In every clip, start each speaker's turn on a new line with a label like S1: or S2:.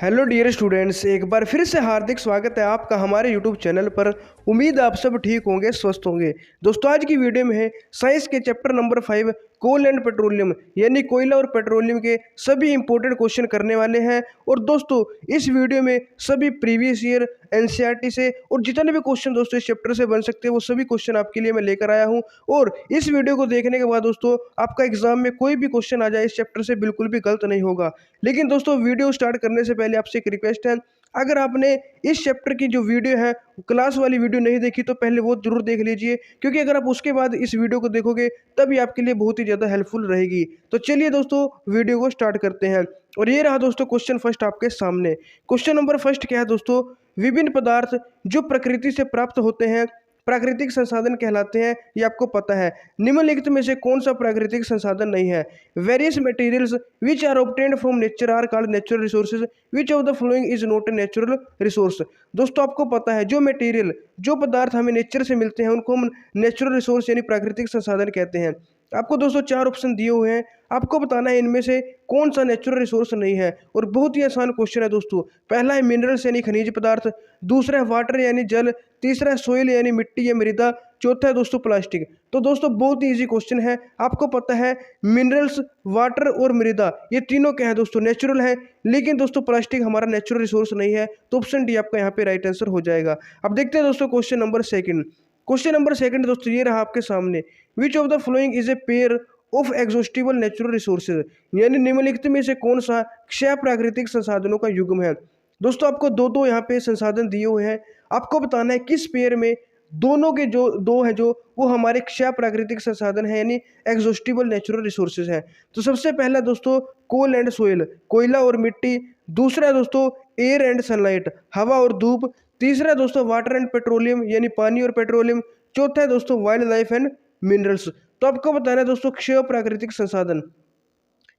S1: Hello dear students, एक बार फिर से हार्दिक स्वागत है आपका हमारे यूट्यूब चैनल पर। उम्मीद है आप सब ठीक होंगे, स्वस्थ होंगे। दोस्तों, आज की वीडियो में है साइंस के chapter number 5 coal and petroleum, यानी कोयला और पेट्रोलियम के सभी इंपॉर्टेंट क्वेश्चन करने वाले हैं। और दोस्तों, इस वीडियो में सभी प्रीवियस ईयर एनसीईआरटी से और जितने भी क्वेश्चन दोस्तों इस चैप्टर से बन सकते हैं वो सभी क्वेश्चन आपके लिए मैं लेकर आया हूँ। और इस वीडियो को देखने के बाद दोस्तों आपका एग्जाम में कोई भी क्वेश्चन आ जाए इस चैप्टर से बिल्कुल भी गलत नहीं होगा। लेकिन दोस्तों, वीडियो स्टार्ट करने से पहले आपसे एक रिक्वेस्ट है, अगर आपने इस चैप्टर की जो वीडियो है क्लास वाली वीडियो नहीं देखी तो पहले वो जरूर देख लीजिए, क्योंकि अगर आप उसके बाद इस वीडियो को देखोगे तभी आपके लिए बहुत ही ज़्यादा हेल्पफुल रहेगी। तो चलिए दोस्तों, वीडियो को स्टार्ट करते हैं। और ये रहा दोस्तों क्वेश्चन फर्स्ट आपके सामने। क्वेश्चन नंबर फर्स्ट क्या है दोस्तों? विभिन्न पदार्थ जो प्रकृति से प्राप्त होते हैं प्राकृतिक संसाधन कहलाते हैं, ये आपको पता है। निम्नलिखित में से कौन सा प्राकृतिक संसाधन नहीं है? Various materials which are obtained from nature are called natural resources, which of the following is not a natural resource. दोस्तों, आपको पता है जो मटेरियल, जो पदार्थ हमें नेचर से मिलते हैं उनको हम नेचुरल रिसोर्स यानी प्राकृतिक संसाधन कहते हैं। आपको दोस्तों 4 ऑप्शन दिए हुए हैं, आपको बताना है इनमें से कौन सा नेचुरल रिसोर्स नहीं है। और बहुत ही आसान क्वेश्चन है दोस्तों। पहला है मिनरल्स यानी खनिज पदार्थ, दूसरा है वाटर यानी जल, तीसरा है सोइल यानी मिट्टी या मृदा, चौथा है दोस्तों प्लास्टिक। तो दोस्तों बहुत ही इजी क्वेश्चन है। आपको पता है मिनरल्स, वाटर और मृदा ये तीनों क्या है दोस्तों? नेचुरल है। लेकिन दोस्तों प्लास्टिक हमारा नेचुरल रिसोर्स नहीं है, तो ऑप्शन डी आपका यहाँ पे राइट आंसर हो जाएगा। अब देखते हैं दोस्तों question number second. Question number second दोस्तों ये रहा आपके सामने। Which of the following is a pair of exhaustible natural resources, यानी निम्नलिखित में से कौन सा क्षय प्राकृतिक संसाधनों का युग्म है? दोस्तों, आपको दो यहाँ पे संसाधन दिए हुए हैं, आपको बताना है किस पेयर में दोनों के जो दो हैं जो वो हमारे क्षय प्राकृतिक संसाधन है यानी एग्जॉस्टिबल नेचुरल रिसोर्सेज हैं। तो सबसे पहला दोस्तों कोल एंड सोइल, कोयला और मिट्टी, दूसरा है दोस्तों एयर एंड सनलाइट, हवा और धूप, तीसरा है दोस्तों वाटर एंड पेट्रोलियम यानी पानी और पेट्रोलियम, चौथा है दोस्तों वाइल्ड लाइफ एंड मिनरल्स। तो आपको बताना है दोस्तों क्षय प्राकृतिक संसाधन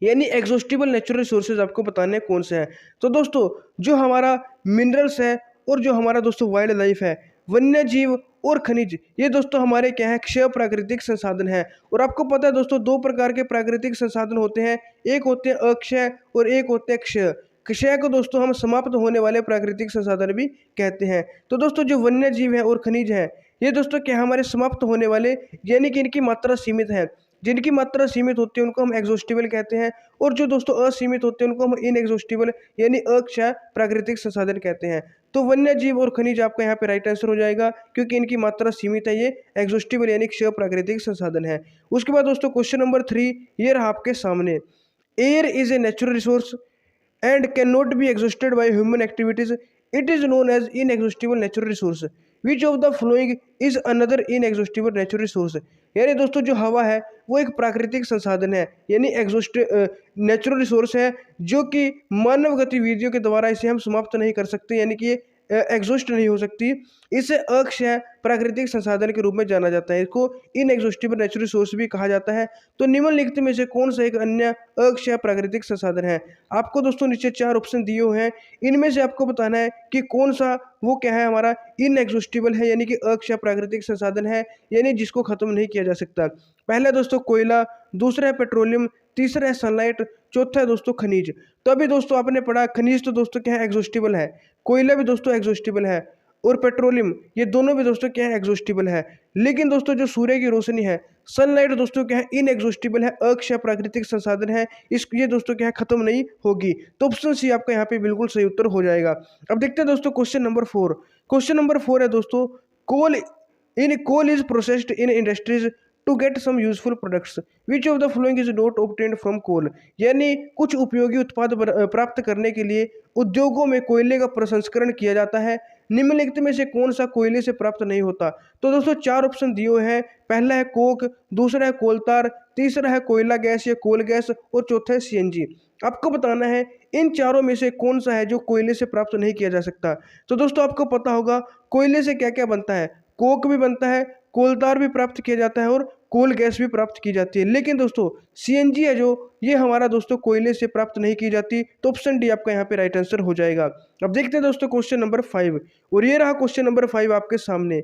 S1: यानी एग्जॉस्टिबल नेचुरल रिसोर्सेज आपको बताने हैं कौन से हैं। तो दोस्तों जो हमारा मिनरल्स है और जो हमारा दोस्तों वाइल्ड लाइफ है, वन्य जीव और खनिज, ये दोस्तों हमारे क्या है? क्षय प्राकृतिक संसाधन है। और आपको पता है दोस्तों दो प्रकार के प्राकृतिक संसाधन होते हैं, एक होते हैं अक्षय और एक होते हैं क्षय। क्षय को दोस्तों हम समाप्त होने वाले प्राकृतिक संसाधन भी कहते हैं। तो दोस्तों जो वन्य जीव है और खनिज है ये दोस्तों क्या हमारे समाप्त होने वाले, यानी कि इनकी मात्रा सीमित है। जिनकी मात्रा सीमित होती है उनको हम एग्जॉस्टिबल कहते हैं, और जो दोस्तों असीमित होते हैं उनको हम इनएग्जॉस्टिबल यानी अक्षय प्राकृतिक संसाधन कहते हैं। तो वन्य जीव और खनिज आपका यहाँ पे राइट आंसर हो जाएगा, क्योंकि इनकी मात्रा सीमित है, ये एग्जॉस्टिबल यानी क्षय प्राकृतिक संसाधन है। उसके बाद दोस्तों क्वेश्चन नंबर 3 ये रहा आपके सामने। Air is a natural resource and cannot be exhausted by human activities. It is known as inexhaustible natural resource. Which of the following is another inexhaustible natural resource? यानी दोस्तों जो हवा है वो एक प्राकृतिक संसाधन है यानी नेचुरल रिसोर्स है, जो कि मानव गतिविधियों के द्वारा इसे हम समाप्त नहीं कर सकते, यानी कि ये एग्जॉस्ट नहीं हो सकती। इसे अक्षय प्राकृतिक संसाधन के रूप में जाना जाता है, इसको इनएग्जॉस्टिबल नेचुरल रिसोर्स भी कहा जाता है। तो निम्नलिखित में से कौन सा एक अन्य अक्षय प्राकृतिक संसाधन है? आपको दोस्तों नीचे 4 ऑप्शन दिए हुए हैं, इनमें से आपको बताना है कि कौन सा वो क्या है हमारा इनएग्जॉस्टिबल है यानी कि अक्षय प्राकृतिक संसाधन है, यानी जिसको खत्म नहीं किया जा सकता। पहला दोस्तों कोयला, दूसरा है पेट्रोलियम, तीसरा है सनलाइट, चौथा है दोस्तों खनिज। तो अभी दोस्तों आपने पढ़ा खनिज तो दोस्तों क्या है? एग्जॉस्टिबल है। कोयला भी दोस्तों एग्जॉस्टिबल है और पेट्रोलियम ये दोनों भी दोस्तों क्या है? एग्जॉस्टिबल है। लेकिन दोस्तों जो सूर्य की रोशनी है, सनलाइट दोस्तों क्या है? इनएग्जॉस्टिबल है, अक्षय प्राकृतिक संसाधन है, इस ये दोस्तों क्या है? खत्म नहीं होगी। तो ऑप्शन सी आपका यहाँ पे बिल्कुल सही उत्तर हो जाएगा। अब देखते हैं दोस्तों क्वेश्चन नंबर 4। क्वेश्चन नंबर 4 है दोस्तों coal is processed in industries to get some useful products, which of the following is not obtained from coal. यानी कुछ उपयोगी उत्पाद प्राप्त करने के लिए उद्योगों में कोयले का प्रसंस्करण किया जाता है, निम्नलिखित में से कौन सा कोयले से प्राप्त नहीं होता? तो दोस्तों 4 ऑप्शन दिए हुए हैं, पहला है कोक, दूसरा है कोलतार, तीसरा है कोयला गैस या कोल गैस, और चौथा है सीएनजी। आपको बताना है इन चारों में से कौन सा है जो कोयले से प्राप्त नहीं किया जा सकता। तो दोस्तों आपको पता होगा कोयले से क्या क्या बनता है, कोक भी बनता है, कोलतार भी प्राप्त किया जाता है और कोल गैस भी प्राप्त की जाती है। लेकिन दोस्तों सीएनजी है जो ये हमारा दोस्तों कोयले से प्राप्त नहीं की जाती। तो ऑप्शन डी आपका यहाँ पे राइट आंसर हो जाएगा। अब देखते हैं दोस्तों क्वेश्चन नंबर 5, और ये रहा क्वेश्चन नंबर 5 आपके सामने।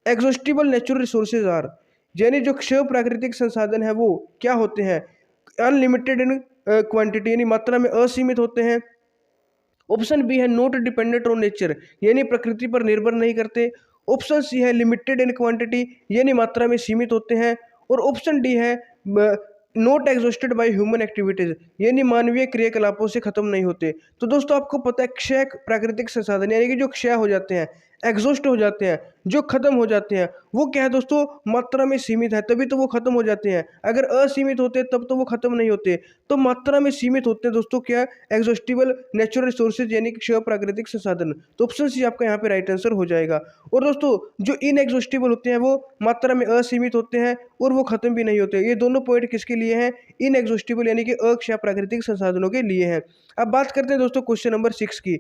S1: एग्जॉस्टिबल नेचुरल रिसोर्सेज आर, यानी जो क्षय प्राकृतिक संसाधन है वो क्या होते हैं? अनलिमिटेड इन क्वांटिटी यानी मात्रा में असीमित होते हैं, ऑप्शन बी है नॉट डिपेंडेंट ऑन नेचर, यानी प्रकृति पर निर्भर नहीं करते। ऑप्शन सी है लिमिटेड इन क्वांटिटी, यानी मात्रा में सीमित होते हैं। और ऑप्शन डी है not exhausted by human activities, यानी मानवीय क्रियाकलापों से खत्म नहीं होते। तो दोस्तों आपको पता है क्षय प्राकृतिक संसाधन यानी कि जो क्षय हो जाते हैं, एग्जॉस्ट हो जाते हैं, जो खत्म हो जाते हैं, वो क्या है दोस्तों, मात्रा में सीमित है, तभी तो वो खत्म हो जाते हैं। अगर असीमित होते तब तो वो खत्म नहीं होते। तो मात्रा में सीमित होते हैं दोस्तों क्या, एग्जॉस्टिबल नेचुरल रिसोर्सेज यानी कि क्षय प्राकृतिक संसाधन। तो ऑप्शन सी आपका यहाँ पे राइट आंसर हो जाएगा। और दोस्तों जो इनएग्जॉस्टिबल होते हैं वो मात्रा में असीमित होते हैं और वो खत्म भी नहीं होते। ये दोनों पॉइंट किसके लिए हैं, इनएग्जॉस्टिबल यानी कि अक्षय प्राकृतिक संसाधनों के लिए हैं। अब बात करते हैं दोस्तों क्वेश्चन नंबर 6 की।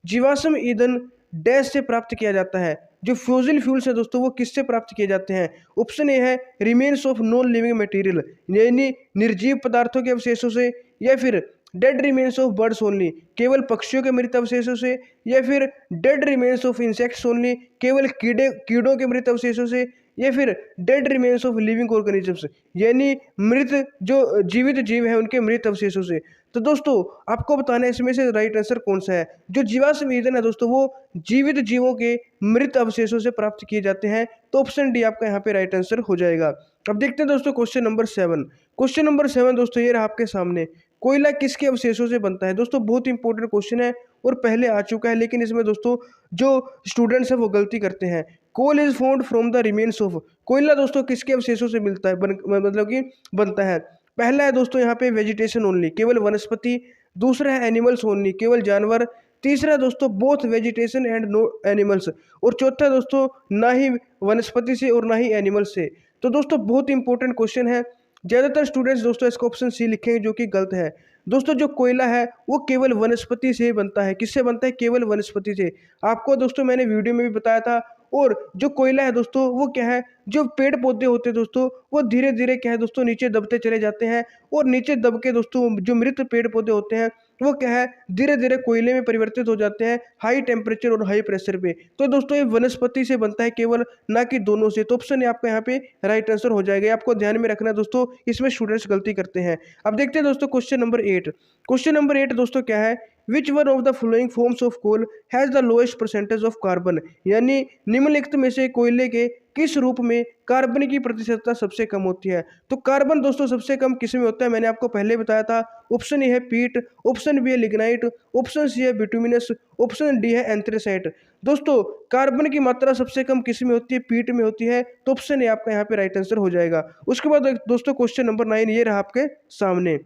S1: जीवाश्म ईंधन डैश से प्राप्त किया जाता है, जो फ्यूजिल फ्यूल्स है दोस्तों वो किससे प्राप्त किए जाते हैं। ऑप्शन ए है remains of non living material, यानी निर्जीव पदार्थों के अवशेषों से, या फिर dead remains of birds only, केवल पक्षियों के मृत अवशेषों से, या फिर dead remains of insects only, केवल कीड़ों के मृत अवशेषों से, या फिर dead remains of living organisms, यानी मृत जो जीवित जीव है उनके मृत अवशेषों से। तो दोस्तों आपको बताना है इसमें से राइट आंसर कौन सा है। जो जीवाश्म ईंधन है दोस्तों वो जीवित जीवों के मृत अवशेषों से प्राप्त किए जाते हैं। तो ऑप्शन डी आपका यहाँ पे राइट आंसर हो जाएगा। अब देखते हैं दोस्तों क्वेश्चन नंबर 7। क्वेश्चन नंबर 7 दोस्तों ये रहा आपके सामने, कोयला किसके अवशेषों से बनता है। दोस्तों बहुत इंपॉर्टेंट क्वेश्चन है और पहले आ चुका है, लेकिन इसमें दोस्तों जो स्टूडेंट्स हैं वो गलती करते हैं। Coal is found from the remains of, कोयला दोस्तों किसके अवशेषों से मिलता है मतलब कि बनता है। पहला है दोस्तों यहाँ पे वेजिटेशन ओनली, केवल वनस्पति। दूसरा है एनिमल्स ओनली, केवल जानवर। तीसरा है दोस्तों both vegetation and no animals. और चौथा है दोस्तों ना ही वनस्पति से और ना ही एनिमल से। तो दोस्तों बहुत इंपॉर्टेंट क्वेश्चन है, ज़्यादातर स्टूडेंट्स दोस्तों इसको ऑप्शन सी लिखेंगे जो कि गलत है। दोस्तों जो कोयला है वो केवल वनस्पति से बनता है। किससे बनता है, केवल वनस्पति से। आपको दोस्तों मैंने वीडियो में भी बताया था। और जो कोयला है दोस्तों वो क्या है, जो पेड़ पौधे होते हैं दोस्तों वो धीरे धीरे क्या है दोस्तों नीचे दबते चले जाते हैं। और नीचे दब के दोस्तों जो मृत पेड़ पौधे होते हैं वो क्या है धीरे धीरे कोयले में परिवर्तित हो जाते हैं हाई टेम्परेचर और हाई प्रेशर पे। तो दोस्तों ये वनस्पति से बनता है केवल, ना कि दोनों से। तो ऑप्शन आपका यहाँ पे राइट आंसर हो जाएगा। आपको ध्यान में रखना है दोस्तों, इसमें स्टूडेंट्स गलती करते हैं। अब देखते हैं दोस्तों क्वेश्चन नंबर 8। क्वेश्चन नंबर 8 दोस्तों क्या है, which one of the following forms of coal has the lowest percentage of carbon, यानी निम्नलिखित में से कोयले के किस रूप में कार्बन की प्रतिशतता सबसे कम होती है। तो कार्बन दोस्तों सबसे कम किस में होता है, मैंने आपको पहले बताया था। ऑप्शन ए है पीट, ऑप्शन बी है लिग्नाइट, ऑप्शन सी है बिटुमिनस, ऑप्शन डी है एंथ्रेसाइट। दोस्तों कार्बन की मात्रा सबसे कम किस में होती है, पीट में होती है। तो ऑप्शन ए आपका यहाँ पे राइट आंसर हो जाएगा। उसके बाद दोस्तों क्वेश्चन नंबर 9 ये रहा आपके सामने,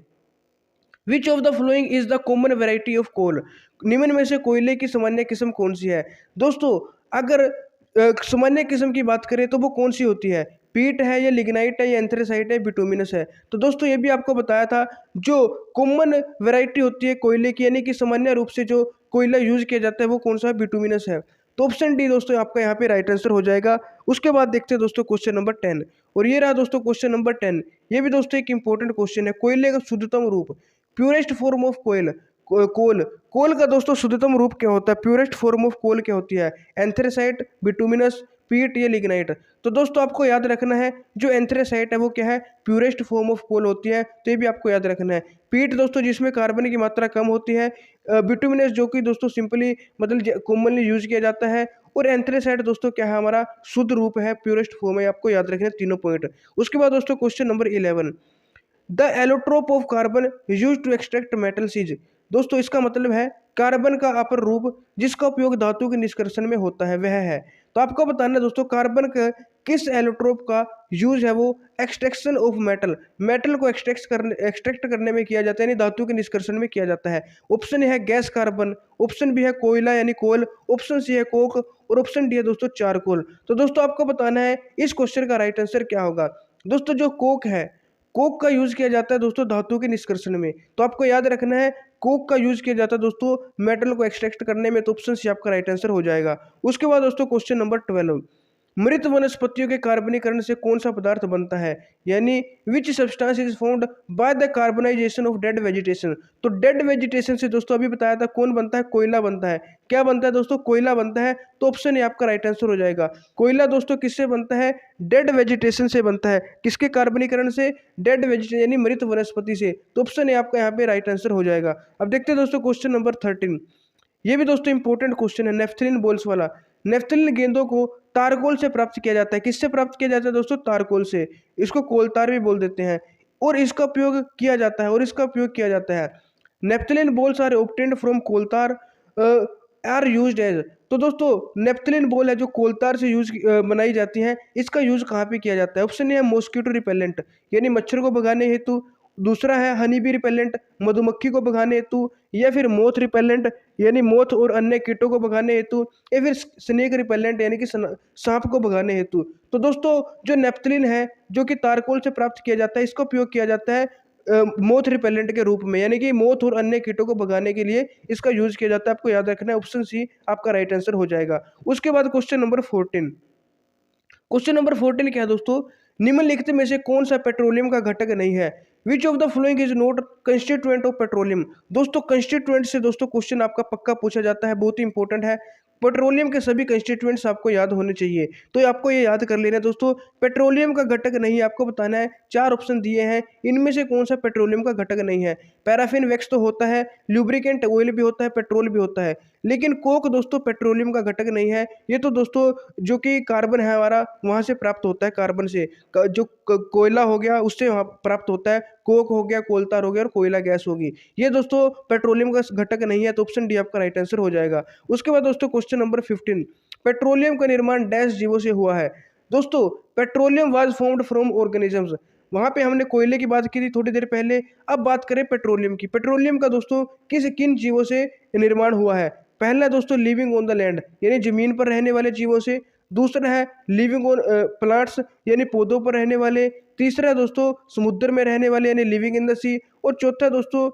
S1: which of the following is the common variety of coal, निम्न में से कोयले की सामान्य किस्म कौन सी है। दोस्तों अगर सामान्य किस्म की बात करें तो वो कौन सी होती है, पीट है या लिग्नाइट है या एंथ्रेसाइट है बिटुमिनस है। तो दोस्तों ये भी आपको बताया था, जो कॉमन वैरायटी होती है कोयले की यानी कि सामान्य रूप से जो कोयला यूज किया जाता है वो कौन सा है, बिटुमिनस है। तो ऑप्शन डी दोस्तों आपका यहाँ पे राइट आंसर हो जाएगा। उसके बाद देखते हैं दोस्तों क्वेश्चन नंबर 10। और ये रहा दोस्तों क्वेश्चन नंबर 10। ये भी दोस्तों एक इंपॉर्टेंट क्वेश्चन है, कोयले का शुद्धतम रूप, प्योरेस्ट फॉर्म ऑफ कोयल, कोल, कोल का दोस्तों शुद्धतम रूप क्या होता है, प्योरेस्ट फॉर्म ऑफ कोल क्या होती है, एंथ्रेसाइट, बिटुमिनस, पीट या लिग्नाइट। तो दोस्तों आपको याद रखना है जो एंथ्रेसाइट है वो क्या है, प्योरेस्ट फॉर्म ऑफ कोल होती है। तो ये भी आपको याद रखना है। पीट दोस्तों जिसमें कार्बन की मात्रा कम होती है, बिटुमिनस जो कि दोस्तों सिंपली मतलब कॉमनली यूज किया जाता है, और एंथ्रेसाइट दोस्तों क्या है, हमारा शुद्ध रूप है, प्योरेस्ट फॉर्म है। आपको याद रखना है तीनों पॉइंट। उसके बाद दोस्तों question number 11, the allotrope of carbon use to extract metals. दोस्तों इसका मतलब है कार्बन का अपर रूप जिसका उपयोग धातु के निष्कर्षण में होता है वह है। तो आपको बताना है दोस्तों कार्बन का किस एलोट्रोप का यूज है वो एक्सट्रैक्शन ऑफ मेटल, मेटल को एक्सट्रैक्ट करने में किया जाता है, यानी धातु के निष्कर्षण में किया जाता है। ऑप्शन ए है गैस कार्बन, ऑप्शन बी है कोयला यानी कोल, ऑप्शन सी है कोक, और ऑप्शन डी है दोस्तों चारकोल। तो दोस्तों आपको बताना है इस क्वेश्चन का राइट आंसर क्या होगा। दोस्तों जो कोक है, कोक का यूज किया जाता है दोस्तों धातु के निष्कर्षण में। तो आपको याद रखना है कोक का यूज किया जाता है दोस्तों मेटल को एक्सट्रैक्ट करने में। तो ऑप्शन सी आपका राइट आंसर हो जाएगा। उसके बाद दोस्तों क्वेश्चन नंबर 12, मृत वनस्पतियों के कार्बनीकरण से कौन सा पदार्थ बनता है, यानी which substance is found by the carbonization of dead vegetation. तो डेड वेजिटेशन से दोस्तों अभी बताया था कौन बनता है, कोयला बनता है। क्या बनता है दोस्तों, कोयला बनता है। तो ऑप्शन ए आपका राइट आंसर हो जाएगा। कोयला दोस्तों किससे बनता है, डेड वेजिटेशन से बनता है। किसके कार्बनीकरण से, डेड वेजिटेशन यानी मृत वनस्पति से। तो ऑप्शन ए आपका यहाँ पे राइट आंसर हो जाएगा। अब देखते हैं दोस्तों क्वेश्चन नंबर 13, ये भी दोस्तों इंपॉर्टेंट क्वेश्चन है नेफ्थलीन बॉल्स वाला। नेफ्थलीन गेंदों को तारकोल से प्राप्त किया जाता है। किससे प्राप्त किया जाता है दोस्तों? तारकोल से। इसको कोलतार भी बोल देते हैं। और इसका उपयोग किया जाता है naphthalene balls are obtained from coal tar are used as. तो दोस्तों नेफ्थलीन बॉल है जो कोलतार से बनाई जाती हैं। इसका यूज कहाँ पे किया जाता है? ऑप्शन ए है मॉस्किटो रिपेलेंट यानी मच्छर को भगाने हेतु, दूसरा है हनी बी रिपेलेंट मधुमक्खी को भगाने हेतु, या फिर मोथ रिपेलेंट यानी मोथ और अन्य कीटों को भगाने हेतु, या फिर स्नेक रिपेलेंट यानी कि सांप को भगाने हेतु। तो दोस्तों जो नेफ्थलीन है जो कि तारकोल से प्राप्त किया जाता है, इसका उपयोग किया जाता है मोथ रिपेलेंट के रूप में, यानी कि मोथ और अन्य कीटों को भगाने के लिए इसका यूज किया जाता है। आपको याद रखना है, ऑप्शन सी आपका राइट आंसर हो जाएगा। उसके बाद क्वेश्चन नंबर 14। क्वेश्चन नंबर 14 क्या है दोस्तों? निम्नलिखित में से कौन सा पेट्रोलियम का घटक नहीं है? Which of the following is not constituent of petroleum. दोस्तों कंस्टिट्यूएंट से दोस्तों क्वेश्चन आपका पक्का पूछा जाता है, बहुत ही इंपॉर्टेंट है। पेट्रोलियम के सभी कंस्टिट्यूएंट्स आपको याद होने चाहिए, तो आपको ये याद कर लेना है दोस्तों। पेट्रोलियम का घटक नहीं, आपको बताना है। 4 ऑप्शन दिए हैं, इनमें से कौन सा पेट्रोलियम का घटक नहीं है? पैराफिन वैक्स तो होता है, लुब्रिकेंट ऑयल भी होता है, पेट्रोल भी होता है, लेकिन कोक दोस्तों पेट्रोलियम का घटक नहीं है। ये तो दोस्तों जो कि कार्बन है हमारा, वहाँ से प्राप्त होता है, कार्बन से जो कोयला हो गया उससे वहाँ प्राप्त होता है। कोक हो गया, कोलतार हो गया और कोयला गैस होगी। ये दोस्तों पेट्रोलियम का घटक नहीं है, तो ऑप्शन डी आपका राइट आंसर हो जाएगा। उसके बाद दोस्तों क्वेश्चन नंबर 15। पेट्रोलियम का निर्माण डैश जीवों से हुआ है? दोस्तों petroleum was formed from organisms. वहाँ पे हमने कोयले की बात की थी थोड़ी देर पहले। अब बात करें पेट्रोलियम की। पेट्रोलियम का दोस्तों किन जीवों से निर्माण हुआ है? पहला दोस्तों लिविंग ऑन द लैंड यानी जमीन पर रहने वाले जीवों से, दूसरा है लिविंग ऑन प्लांट्स यानी पौधों पर रहने वाले, तीसरा है दोस्तों समुद्र में रहने वाले यानी लिविंग इन द सी, और चौथा दोस्तों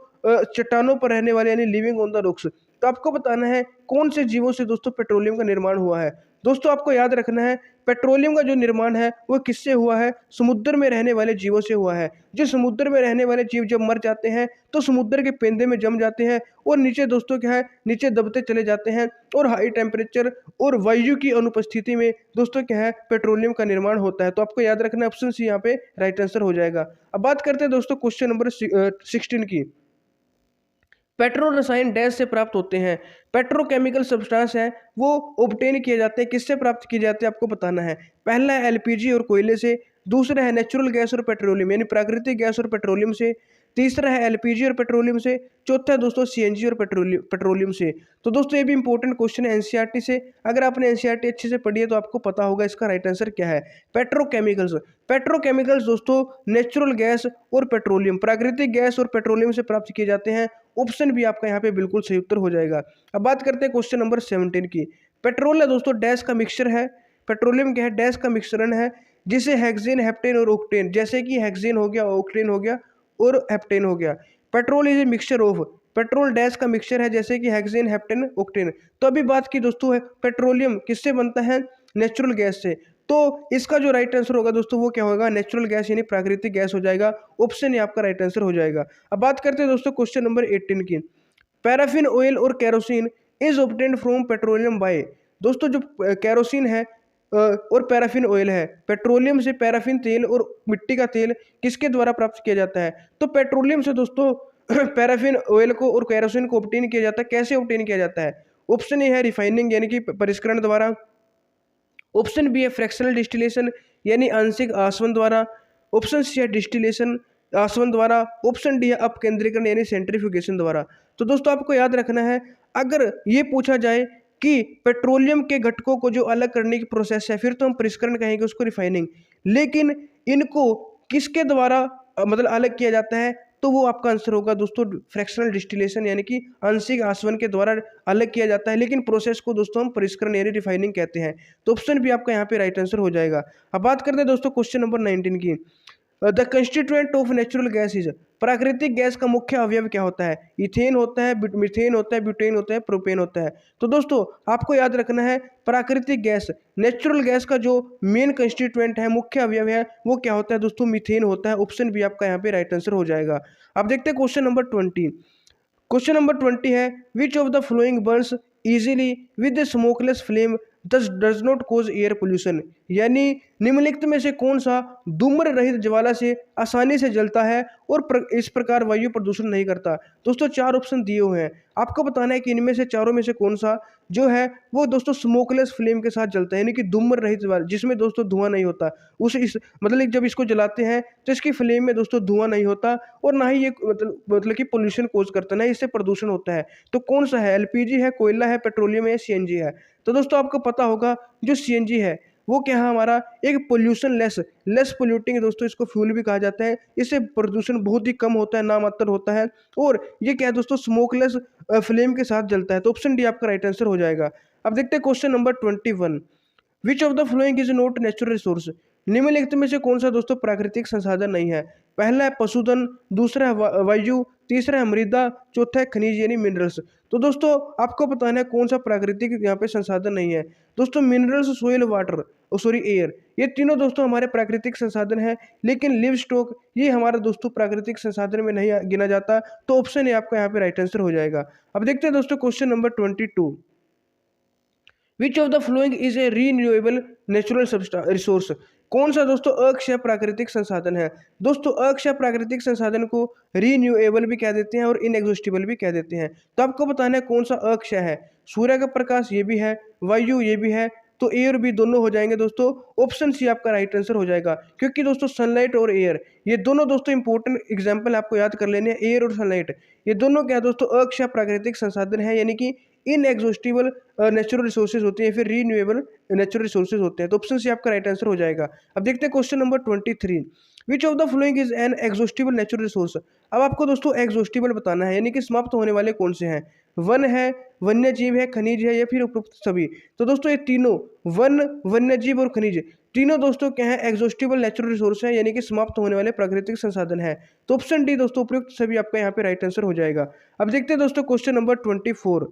S1: चट्टानों पर रहने वाले यानी लिविंग ऑन द रॉक्स। तो आपको बताना है कौन से जीवों से दोस्तों पेट्रोलियम का निर्माण हुआ है। दोस्तों आपको याद रखना है पेट्रोलियम का जो निर्माण है वो किससे हुआ है? समुद्र में रहने वाले जीवों से हुआ है। जो समुद्र में रहने वाले जीव जब मर जाते हैं तो समुद्र के पेंदे में जम जाते हैं और नीचे दोस्तों क्या है, नीचे दबते चले जाते हैं, और हाई टेम्परेचर और वायु की अनुपस्थिति में दोस्तों क्या है, पेट्रोलियम का निर्माण होता है। तो आपको याद रखना है, ऑप्शन सी यहाँ पे राइट आंसर हो जाएगा। अब बात करते हैं दोस्तों क्वेश्चन नंबर 16 की। पेट्रो रसायन डैश से प्राप्त होते हैं? पेट्रोकेमिकल सब्सटेंस है वो ऑब्टेन किए जाते हैं, किससे प्राप्त किए जाते हैं आपको बताना है। पहला है एलपीजी और कोयले से, दूसरा है नेचुरल गैस और पेट्रोलियम यानी प्राकृतिक गैस और पेट्रोलियम से, तीसरा है एलपीजी और पेट्रोलियम से, चौथा है दोस्तों सीएनजी और पेट्रोलियम से। तो दोस्तों ये भी इंपॉर्टेंट क्वेश्चन है एनसीईआरटी से। अगर आपने एनसीईआरटी अच्छे से पढ़ी है तो आपको पता होगा इसका राइट आंसर क्या है। पेट्रोकेमिकल्स। पेट्रोकेमिकल्स दोस्तों नेचुरल गैस और पेट्रोलियम, प्राकृतिक गैस और पेट्रोलियम से प्राप्त किए जाते हैं। ऑप्शन भी आपका यहाँ पे बिल्कुल सही उत्तर हो जाएगा। अब बात करते हैं क्वेश्चन नंबर 17 की। पेट्रोल है दोस्तों डैश का मिक्सचर है, पेट्रोलियम क्या है, डैश का मिश्रण है, जिसे हेक्सेन, हेप्टेन और ऑक्टेन, जैसे कि हेक्सेन हो गया, ऑक्टेन हो गया और हेप्टेन हो गया। Petrol is a mixture of, petrol dash का मिक्सचर है जैसे कि हेक्सेन, हेप्टेन, ऑक्टेन। तो अभी बात की दोस्तों है पेट्रोलियम किससे बनता है? नेचुरल गैस से। तो इसका जो राइट आंसर होगा दोस्तों वो क्या होगा? नेचुरल गैस यानी प्राकृतिक गैस हो जाएगा। ऑप्शन ये आपका राइट आंसर हो जाएगा। अब बात करते हैं दोस्तों क्वेश्चन नंबर 18 की। पैराफिन ऑयल और kerosene is obtained from petroleum by. दोस्तों जो कैरोसिन है और पैराफिन ऑयल है, पेट्रोलियम से पैराफिन तेल और मिट्टी का तेल किसके द्वारा प्राप्त किया जाता है? तो पेट्रोलियम से दोस्तों पैराफिन ऑयल को और कैरोसिन को ऑब्टेन किया जाता है। कैसे ऑब्टेन किया जाता है? ऑप्शन ए है रिफाइनिंग यानी कि परिष्करण द्वारा, ऑप्शन बी है फ्रैक्शनल डिस्टिलेशन यानी आंशिक आसवन द्वारा, ऑप्शन सी है डिस्टिलेशन आसवन द्वारा, ऑप्शन डी है अपकेंद्रीकरण यानी सेंट्रीफ्यूगेशन द्वारा। तो दोस्तों आपको याद रखना है, अगर ये पूछा जाए कि पेट्रोलियम के घटकों को जो अलग करने की प्रोसेस है फिर तो हम परिष्करण कहेंगे, उसको रिफाइनिंग, लेकिन इनको किसके द्वारा मतलब अलग किया जाता है? तो वो आपका आंसर होगा दोस्तों फ्रैक्शनल डिस्टिलेशन यानी कि आंशिक आसवन के द्वारा अलग किया जाता है, लेकिन प्रोसेस को दोस्तों हम परिष्करण यानी रिफाइनिंग कहते हैं। तो ऑप्शन भी आपका यहाँ पे राइट आंसर हो जाएगा। अब बात करते हैं दोस्तों क्वेश्चन नंबर 19 की। The constituent of natural gas is, प्राकृतिक गैस का मुख्य अवयव क्या होता है? इथेन होता है, मीथेन होता है, ब्यूटेन होता है, प्रोपेन होता है। तो दोस्तों आपको याद रखना है प्राकृतिक गैस, नेचुरल गैस का जो मेन कंस्टिट्यूएंट है, मुख्य अवयव है, वो क्या होता है दोस्तों? मीथेन होता है। ऑप्शन भी आपका यहाँ पे राइट आंसर हो जाएगा। अब देखते हैं क्वेश्चन नंबर 20। क्वेश्चन नंबर 20 है which of the following burns easily with smokeless flame this does not cause air pollution, यानी निम्नलिखित में से कौन सा धूम्र रहित ज्वाला से आसानी से जलता है और इस प्रकार वायु प्रदूषण नहीं करता। दोस्तों 4 ऑप्शन दिए हुए हैं, आपको बताना है कि इनमें से चारों में से कौन सा जो है वो दोस्तों स्मोकलेस फ्लेम के साथ जलता है, यानी कि धूम्र रहित ज्वाला जिसमें दोस्तों धुआं नहीं होता। उस इस मतलब जब इसको जलाते हैं तो इसकी फ्लेम में दोस्तों धुआं नहीं होता और ना ही ये मतलब कि पोल्यूशन कोज करता है, ना इससे प्रदूषण होता है। तो कौन सा है? एलपीजी है, कोयला है, पेट्रोलियम है, सीएनजी है। तो दोस्तों आपको पता होगा जो सीएनजी है वो क्या है, हमारा एक पोल्यूशन लेस पोल्यूटिंग है दोस्तों, इसको फ्यूल भी कहा जाता है। इससे प्रदूषण बहुत ही कम होता है, नामात्र होता है और ये क्या है दोस्तों स्मोकलेस फ्लेम के साथ जलता है। तो ऑप्शन डी आपका राइट आंसर हो जाएगा। अब देखते हैं question number 21। Which of the following is not natural resource? निम्नलिखित में से कौन सा दोस्तों प्राकृतिक संसाधन नहीं है? पहला है पशुधन, दूसरा है वायु, तीसरा है मृदा, चौथा है खनिज यानी मिनरल्स। तो दोस्तों आपको बताना है कौन सा प्राकृतिक यहाँ पे संसाधन नहीं है। दोस्तों मिनरल्स, सोइल, वाटर एयर, ये तीनों दोस्तों हमारे प्राकृतिक संसाधन है, लेकिन लिव स्टॉक ये हमारा दोस्तों प्राकृतिक संसाधन में नहीं गिना जाता। तो ऑप्शन ए आपका यहाँ पे राइट आंसर हो जाएगा। अब देखते हैं दोस्तों question number 22। Which of the following is a renewable natural resource? कौन सा दोस्तों अक्षय प्राकृतिक संसाधन है? दोस्तों अक्षय प्राकृतिक संसाधन को रीन्यूएबल भी कह देते हैं और इनएग्जॉस्टिबल भी कह देते हैं। तो आपको बताना है कौन सा अक्षय है। सूर्य का प्रकाश ये भी है, वायु ये भी है, तो एयर भी दोनों हो जाएंगे दोस्तों। ऑप्शन सी आपका राइट आंसर हो जाएगा, क्योंकि दोस्तों सनलाइट और एयर ये दोनों दोस्तों इंपॉर्टेंट एग्जाम्पल आपको याद कर लेने हैं। एयर और सनलाइट ये दोनों क्या है दोस्तों अक्षय प्राकृतिक संसाधन है, यानी कि इनएग्जॉस्टिबल नेचुरल रिसोर्सेज होते हैं, फिर रीन्यूएबल नेचुरल रिसोर्सेज होते हैं। तो ऑप्शन सी आपका राइट आंसर हो जाएगा। अब देखते हैं question number 23। Which of the following is an exhaustible natural resource? अब आपको दोस्तों एग्जॉस्टिबल बताना है, यानी कि समाप्त होने वाले कौन से हैं। वन है, वन्य जीव है, खनिज है या फिर उपरोक्त सभी। तो दोस्तों ये तीनों वन, वन्य जीव और खनिज तीनों दोस्तों क्या है एग्जॉस्टिबल नेचुरल रिसोर्स है, यानी कि समाप्त होने वाले प्राकृतिक संसाधन है। तो ऑप्शन डी दोस्तों उपयुक्त सभी आपका यहाँ पे राइट आंसर हो जाएगा। अब देखते हैं दोस्तों question number 24।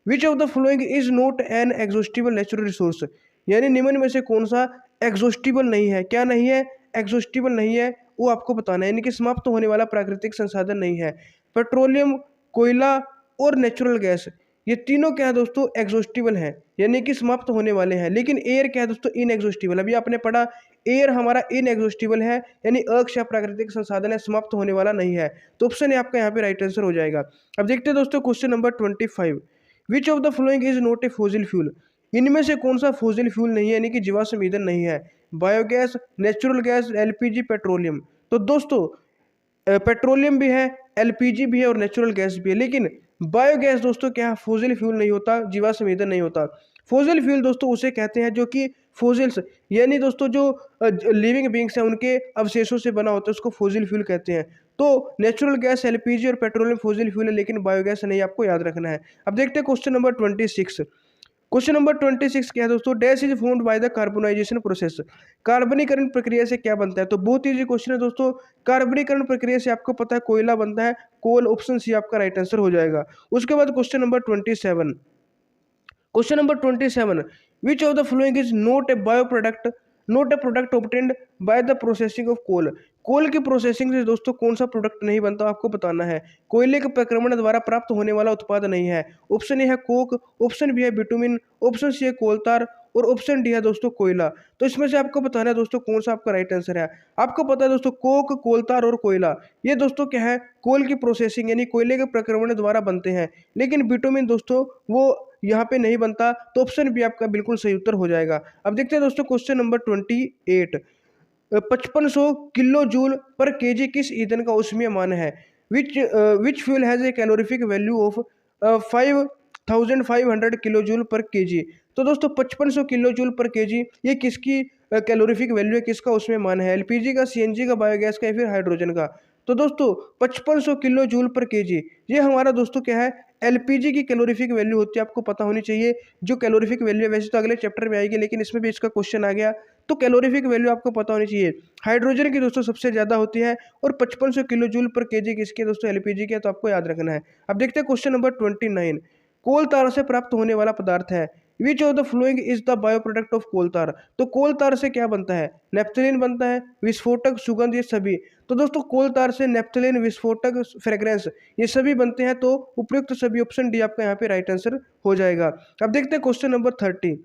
S1: Which of the following is not an exhaustible natural resource? यानी निम्न में से कौन सा एग्जॉस्टिबल नहीं है? क्या नहीं है? एग्जॉस्टिबल नहीं है, वो आपको बताना है, यानी कि समाप्त होने वाला प्राकृतिक संसाधन नहीं है। पेट्रोलियम, कोयला और नेचुरल गैस ये तीनों क्या है दोस्तों एग्जॉस्टिबल हैं, यानी कि समाप्त होने वाले हैं। लेकिन एयर क्या है दोस्तों इनएग्जॉस्टिबल। अभी आपने पढ़ा एयर हमारा इनएग्जॉस्टिबल है, यानी अक्षय प्राकृतिक संसाधन है, समाप्त होने वाला नहीं है। तो ऑप्शन है आपका यहाँ पे राइट आंसर हो जाएगा। अब देखते हैं दोस्तों question number 25। Which of the following is not A fossil fuel? इनमें से कौन सा फॉसिल फ्यूल नहीं है, यानी कि जीवाश्म ईंधन नहीं है? Biogas, natural gas, LPG, petroleum. तो दोस्तों पेट्रोलियम भी है, एलपीजी भी है और नेचुरल गैस भी है, लेकिन बायोगैस दोस्तों क्या है फॉसिल फ्यूल नहीं होता, जीवाश्म ईंधन नहीं होता। फॉसिल फ्यूल दोस्तों उसे कहते हैं जो कि फॉसिल्स यानी दोस्तों जो लिविंग बींग्स हैं उनके अवशेषों से बना होता है, उसको फॉसिल फ्यूल कहते हैं। तो नेचुरल गैस, एलपीजी और पेट्रोलियम फॉसिल फ्यूल है, लेकिन बायोगैस नहीं, आपको याद रखना है। अब देखते हैं क्वेश्चन नंबर 26। क्वेश्चन नंबर 26 क्या है दोस्तों? Dash is formed by the carbonization process. कार्बनीकरण प्रक्रिया से क्या बनता है? तो बहुत ईजी क्वेश्चन है दोस्तों। कार्बनीकरण प्रक्रिया से आपको पता है कोयला बनता है, कोल। ऑप्शन सी आपका राइट आंसर हो जाएगा। उसके बाद question number 27। Question number 27। Which of the following is not a bio product, not a product obtained by the processing of coal? Coal की प्रोसेसिंग से दोस्तों कौन सा प्रोडक्ट नहीं बनता, आपको बताना है। कोयले के प्रक्रमण द्वारा प्राप्त होने वाला उत्पाद नहीं है। ऑप्शन ए है कोक, ऑप्शन बी है बिटुमिन, ऑप्शन सी है कोलतार और ऑप्शन डी है दोस्तों कोयला। तो इसमें से आपको बताना है दोस्तों कौन सा आपका राइट आंसर है। आपको पता है दोस्तों कोक, कोलतार और कोयला ये दोस्तों क्या है कोल की प्रोसेसिंग यानी कोयले के प्रक्रमण द्वारा बनते हैं, लेकिन बिटुमिन दोस्तों वो यहाँ पे नहीं बनता। तो ऑप्शन बी आपका बिल्कुल सही उत्तर हो जाएगा। अब देखते हैं दोस्तों question number 28। 5500 kilojoule per kg किस ईंधन का ऊष्मीय मान है? Which fuel has a calorific value of 5500 kilojoule per kg? तो दोस्तों 5500 किलो जूल पर केजी ये किसकी कैलोरीफिक वैल्यू है, किसका ऊष्मीय मान है? एलपीजी का, सीएनजी का, बायोगैस का या फिर हाइड्रोजन का? तो दोस्तों 5500 किलो जूल पर केजी ये हमारा दोस्तों क्या है एलपीजी की कैलोरीफिक वैल्यू होती है, आपको पता होनी चाहिए। जो कैलोरीफिक वैल्यू है वैसे तो अगले चैप्टर में आएगी, लेकिन इसमें भी इसका क्वेश्चन आ गया, तो कैलोरीफिक वैल्यू आपको पता होनी चाहिए। हाइड्रोजन की दोस्तों सबसे ज़्यादा होती है और 5500 किलो जूल पर केजी किसकी है दोस्तों एलपीजी की है, तो आपको याद रखना है। अब देखते हैं क्वेश्चन नंबर 29। कोल तार से प्राप्त होने वाला पदार्थ है। Which of the following is the by product of coal tar? तो कोल तार से क्या बनता है? नेफ्थलीन बनता है, विस्फोटक, सुगंध, ये सभी। तो दोस्तों कोल तार से नेफ्थलीन, विस्फोटक, फ्रेग्रेंस ये सभी बनते हैं। तो उपयुक्त सभी ऑप्शन डी आपका यहाँ पे राइट आंसर हो जाएगा। अब देखते हैं question number 30।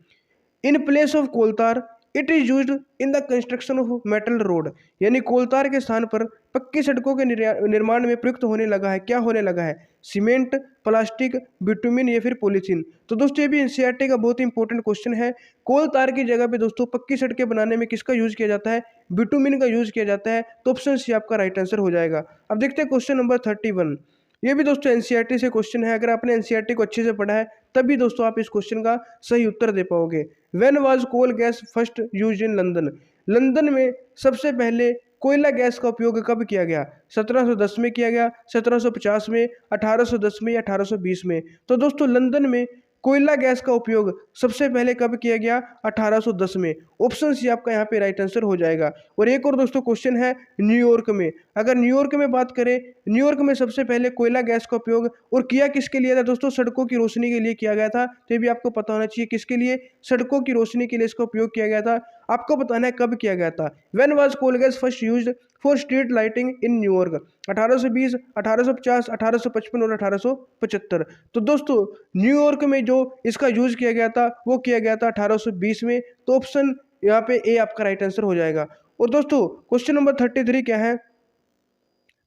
S1: In place of coal tar it is used in the construction of metal road, यानी कोलतार के स्थान पर पक्की सड़कों के निर्माण में प्रयुक्त होने लगा है। क्या होने लगा है? सीमेंट, प्लास्टिक, बिटुमिन या फिर पॉलीथीन। तो दोस्तों ये भी एनसीईआरटी का बहुत ही इंपॉर्टेंट क्वेश्चन है। कोलतार की जगह पे दोस्तों पक्की सड़कें बनाने में किसका यूज किया जाता है? बिटुमिन का यूज किया जाता है। तो ऑप्शन सी आपका राइट आंसर हो जाएगा। अब देखते हैं क्वेश्चन नंबर 31। ये भी दोस्तों एनसीईआरटी से क्वेश्चन है। अगर आपने एनसीईआरटी को अच्छे से पढ़ा है तभी दोस्तों आप इस क्वेश्चन का सही उत्तर दे पाओगे। When was coal gas first used in London? London में सबसे पहले कोयला गैस का उपयोग कब किया गया? 1710 में किया गया, 1750 में, 1810 में या 1820 में? तो दोस्तों लंदन में कोयला गैस का उपयोग सबसे पहले कब किया गया? 1810 में। ऑप्शन सी आपका यहाँ पे राइट आंसर हो जाएगा। और एक और दोस्तों क्वेश्चन है न्यूयॉर्क में। अगर न्यूयॉर्क में बात करें, न्यूयॉर्क में सबसे पहले कोयला गैस का उपयोग और किया किसके लिए था दोस्तों? सड़कों की रोशनी के लिए किया गया था। तो ये भी आपको पता होना चाहिए किसके लिए? सड़कों की रोशनी के लिए इसका उपयोग किया गया था। आपको बताना है कब किया गया था। When was coal gas first used for street lighting in New York? 1820, 1850, 1855 और 1875। तो दोस्तों न्यूयॉर्क में जो इसका यूज किया गया था वो किया गया था 1820 में। तो ऑप्शन यहाँ पे ए आपका राइट आंसर हो जाएगा। और दोस्तों क्वेश्चन नंबर 33 क्या है?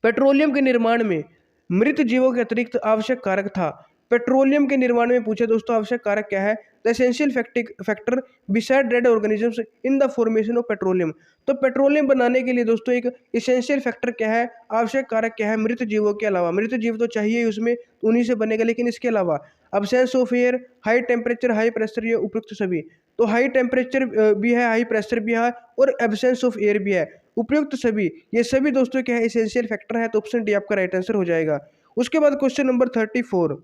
S1: पेट्रोलियम के निर्माण में मृत जीवों के अतिरिक्त आवश्यक कारक था। पेट्रोलियम के निर्माण में पूछे दोस्तों आवश्यक कारक क्या है? The essential factor beside dead organisms in the formation of petroleum. तो पेट्रोलियम बनाने के लिए दोस्तों एक एसेंशियल फैक्टर क्या है? आवश्यक कारक क्या है? मृत जीवों के अलावा, मृत जीव तो चाहिए उसमें, उन्हीं से बनेगा, लेकिन इसके अलावा absence of air, high temperature, high pressure, ये उपयुक्त सभी। तो हाई टेम्परेचर भी है, हाई प्रेशर भी है और एब्सेंस ऑफ एयर भी है, उपयुक्त सभी। ये सभी दोस्तों क्या है? एसेंशियल फैक्टर है। तो ऑप्शन डी आपका राइट आंसर हो जाएगा। उसके बाद question number 34,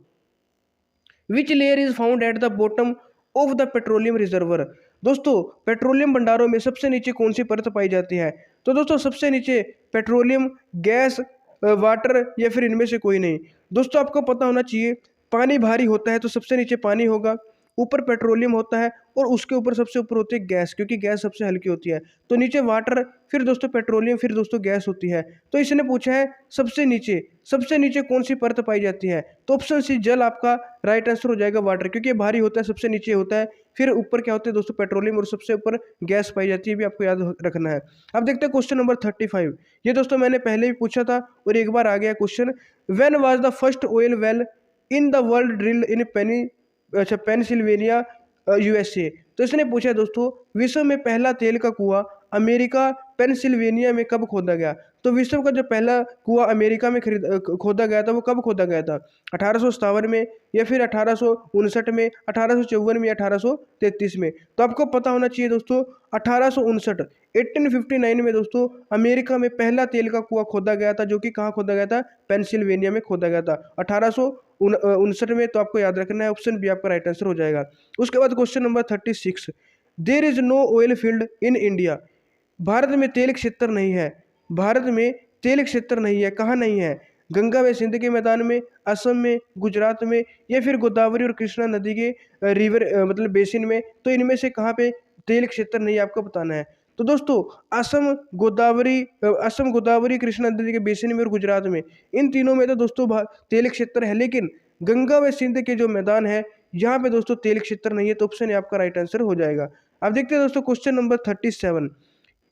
S1: which layer is found at the bottom of the petroleum reservoir? दोस्तों पेट्रोलियम भंडारों में सबसे नीचे कौन सी परत पाई जाती है? तो दोस्तों सबसे नीचे पेट्रोलियम, गैस, वाटर या फिर इनमें से कोई नहीं। दोस्तों आपको पता होना चाहिए पानी भारी होता है तो सबसे नीचे पानी होगा, ऊपर पेट्रोलियम होता है और उसके ऊपर सबसे ऊपर होती है गैस, क्योंकि गैस सबसे हल्की होती है। तो नीचे वाटर, फिर दोस्तों पेट्रोलियम, फिर दोस्तों गैस होती है। तो इसने पूछा है सबसे नीचे कौन सी परत पाई जाती है? तो ऑप्शन सी जल आपका राइट आंसर हो जाएगा, वाटर, क्योंकि ये भारी होता है, सबसे नीचे होता है, फिर ऊपर क्या होता है दोस्तों? पेट्रोलियम, और सबसे ऊपर गैस पाई जाती है। भी आपको याद रखना है। अब देखते हैं क्वेश्चन नंबर 35। ये दोस्तों मैंने पहले भी पूछा था और एक बार आ गया question. When was the first oil well in the world drilled in Pennsylvania USA? तो इसने पूछा दोस्तों विश्व में पहला तेल का कुआं अमेरिका पेंसिल्वेनिया में कब खोदा गया? तो विश्व का जो पहला कुआं अमेरिका में खोदा गया था वो कब खोदा गया था? 1857 में या फिर 1859 में, 1854 में या 1833 में? तो आपको पता होना चाहिए दोस्तों 1859, 1859 में दोस्तों अमेरिका में पहला तेल का कुआं खोदा गया था, जो कि कहाँ खोदा गया था? पेंसिल्वेनिया में खोदा गया था 1859 में। तो आपको याद रखना है, ऑप्शन बी आपका राइट आंसर हो जाएगा। उसके बाद question number 36, there is no oil field in India? भारत में तेल क्षेत्र नहीं है। भारत में तेल क्षेत्र नहीं है, कहाँ नहीं है? गंगा व सिंध के मैदान में, असम में, गुजरात में या फिर गोदावरी और कृष्णा नदी के रिवर मतलब बेसिन में? तो इनमें से कहाँ पे तेल क्षेत्र नहीं है आपको बताना है। तो दोस्तों असम गोदावरी कृष्णा नदी के बेसिन में और गुजरात में, इन तीनों में तो दोस्तों तेल क्षेत्र है, लेकिन गंगा व सिंध के जो मैदान है यहाँ पे दोस्तों तेल क्षेत्र नहीं है। तो ऑप्शन आपका राइट आंसर हो जाएगा। अब देखते हैं दोस्तों क्वेश्चन नंबर 37।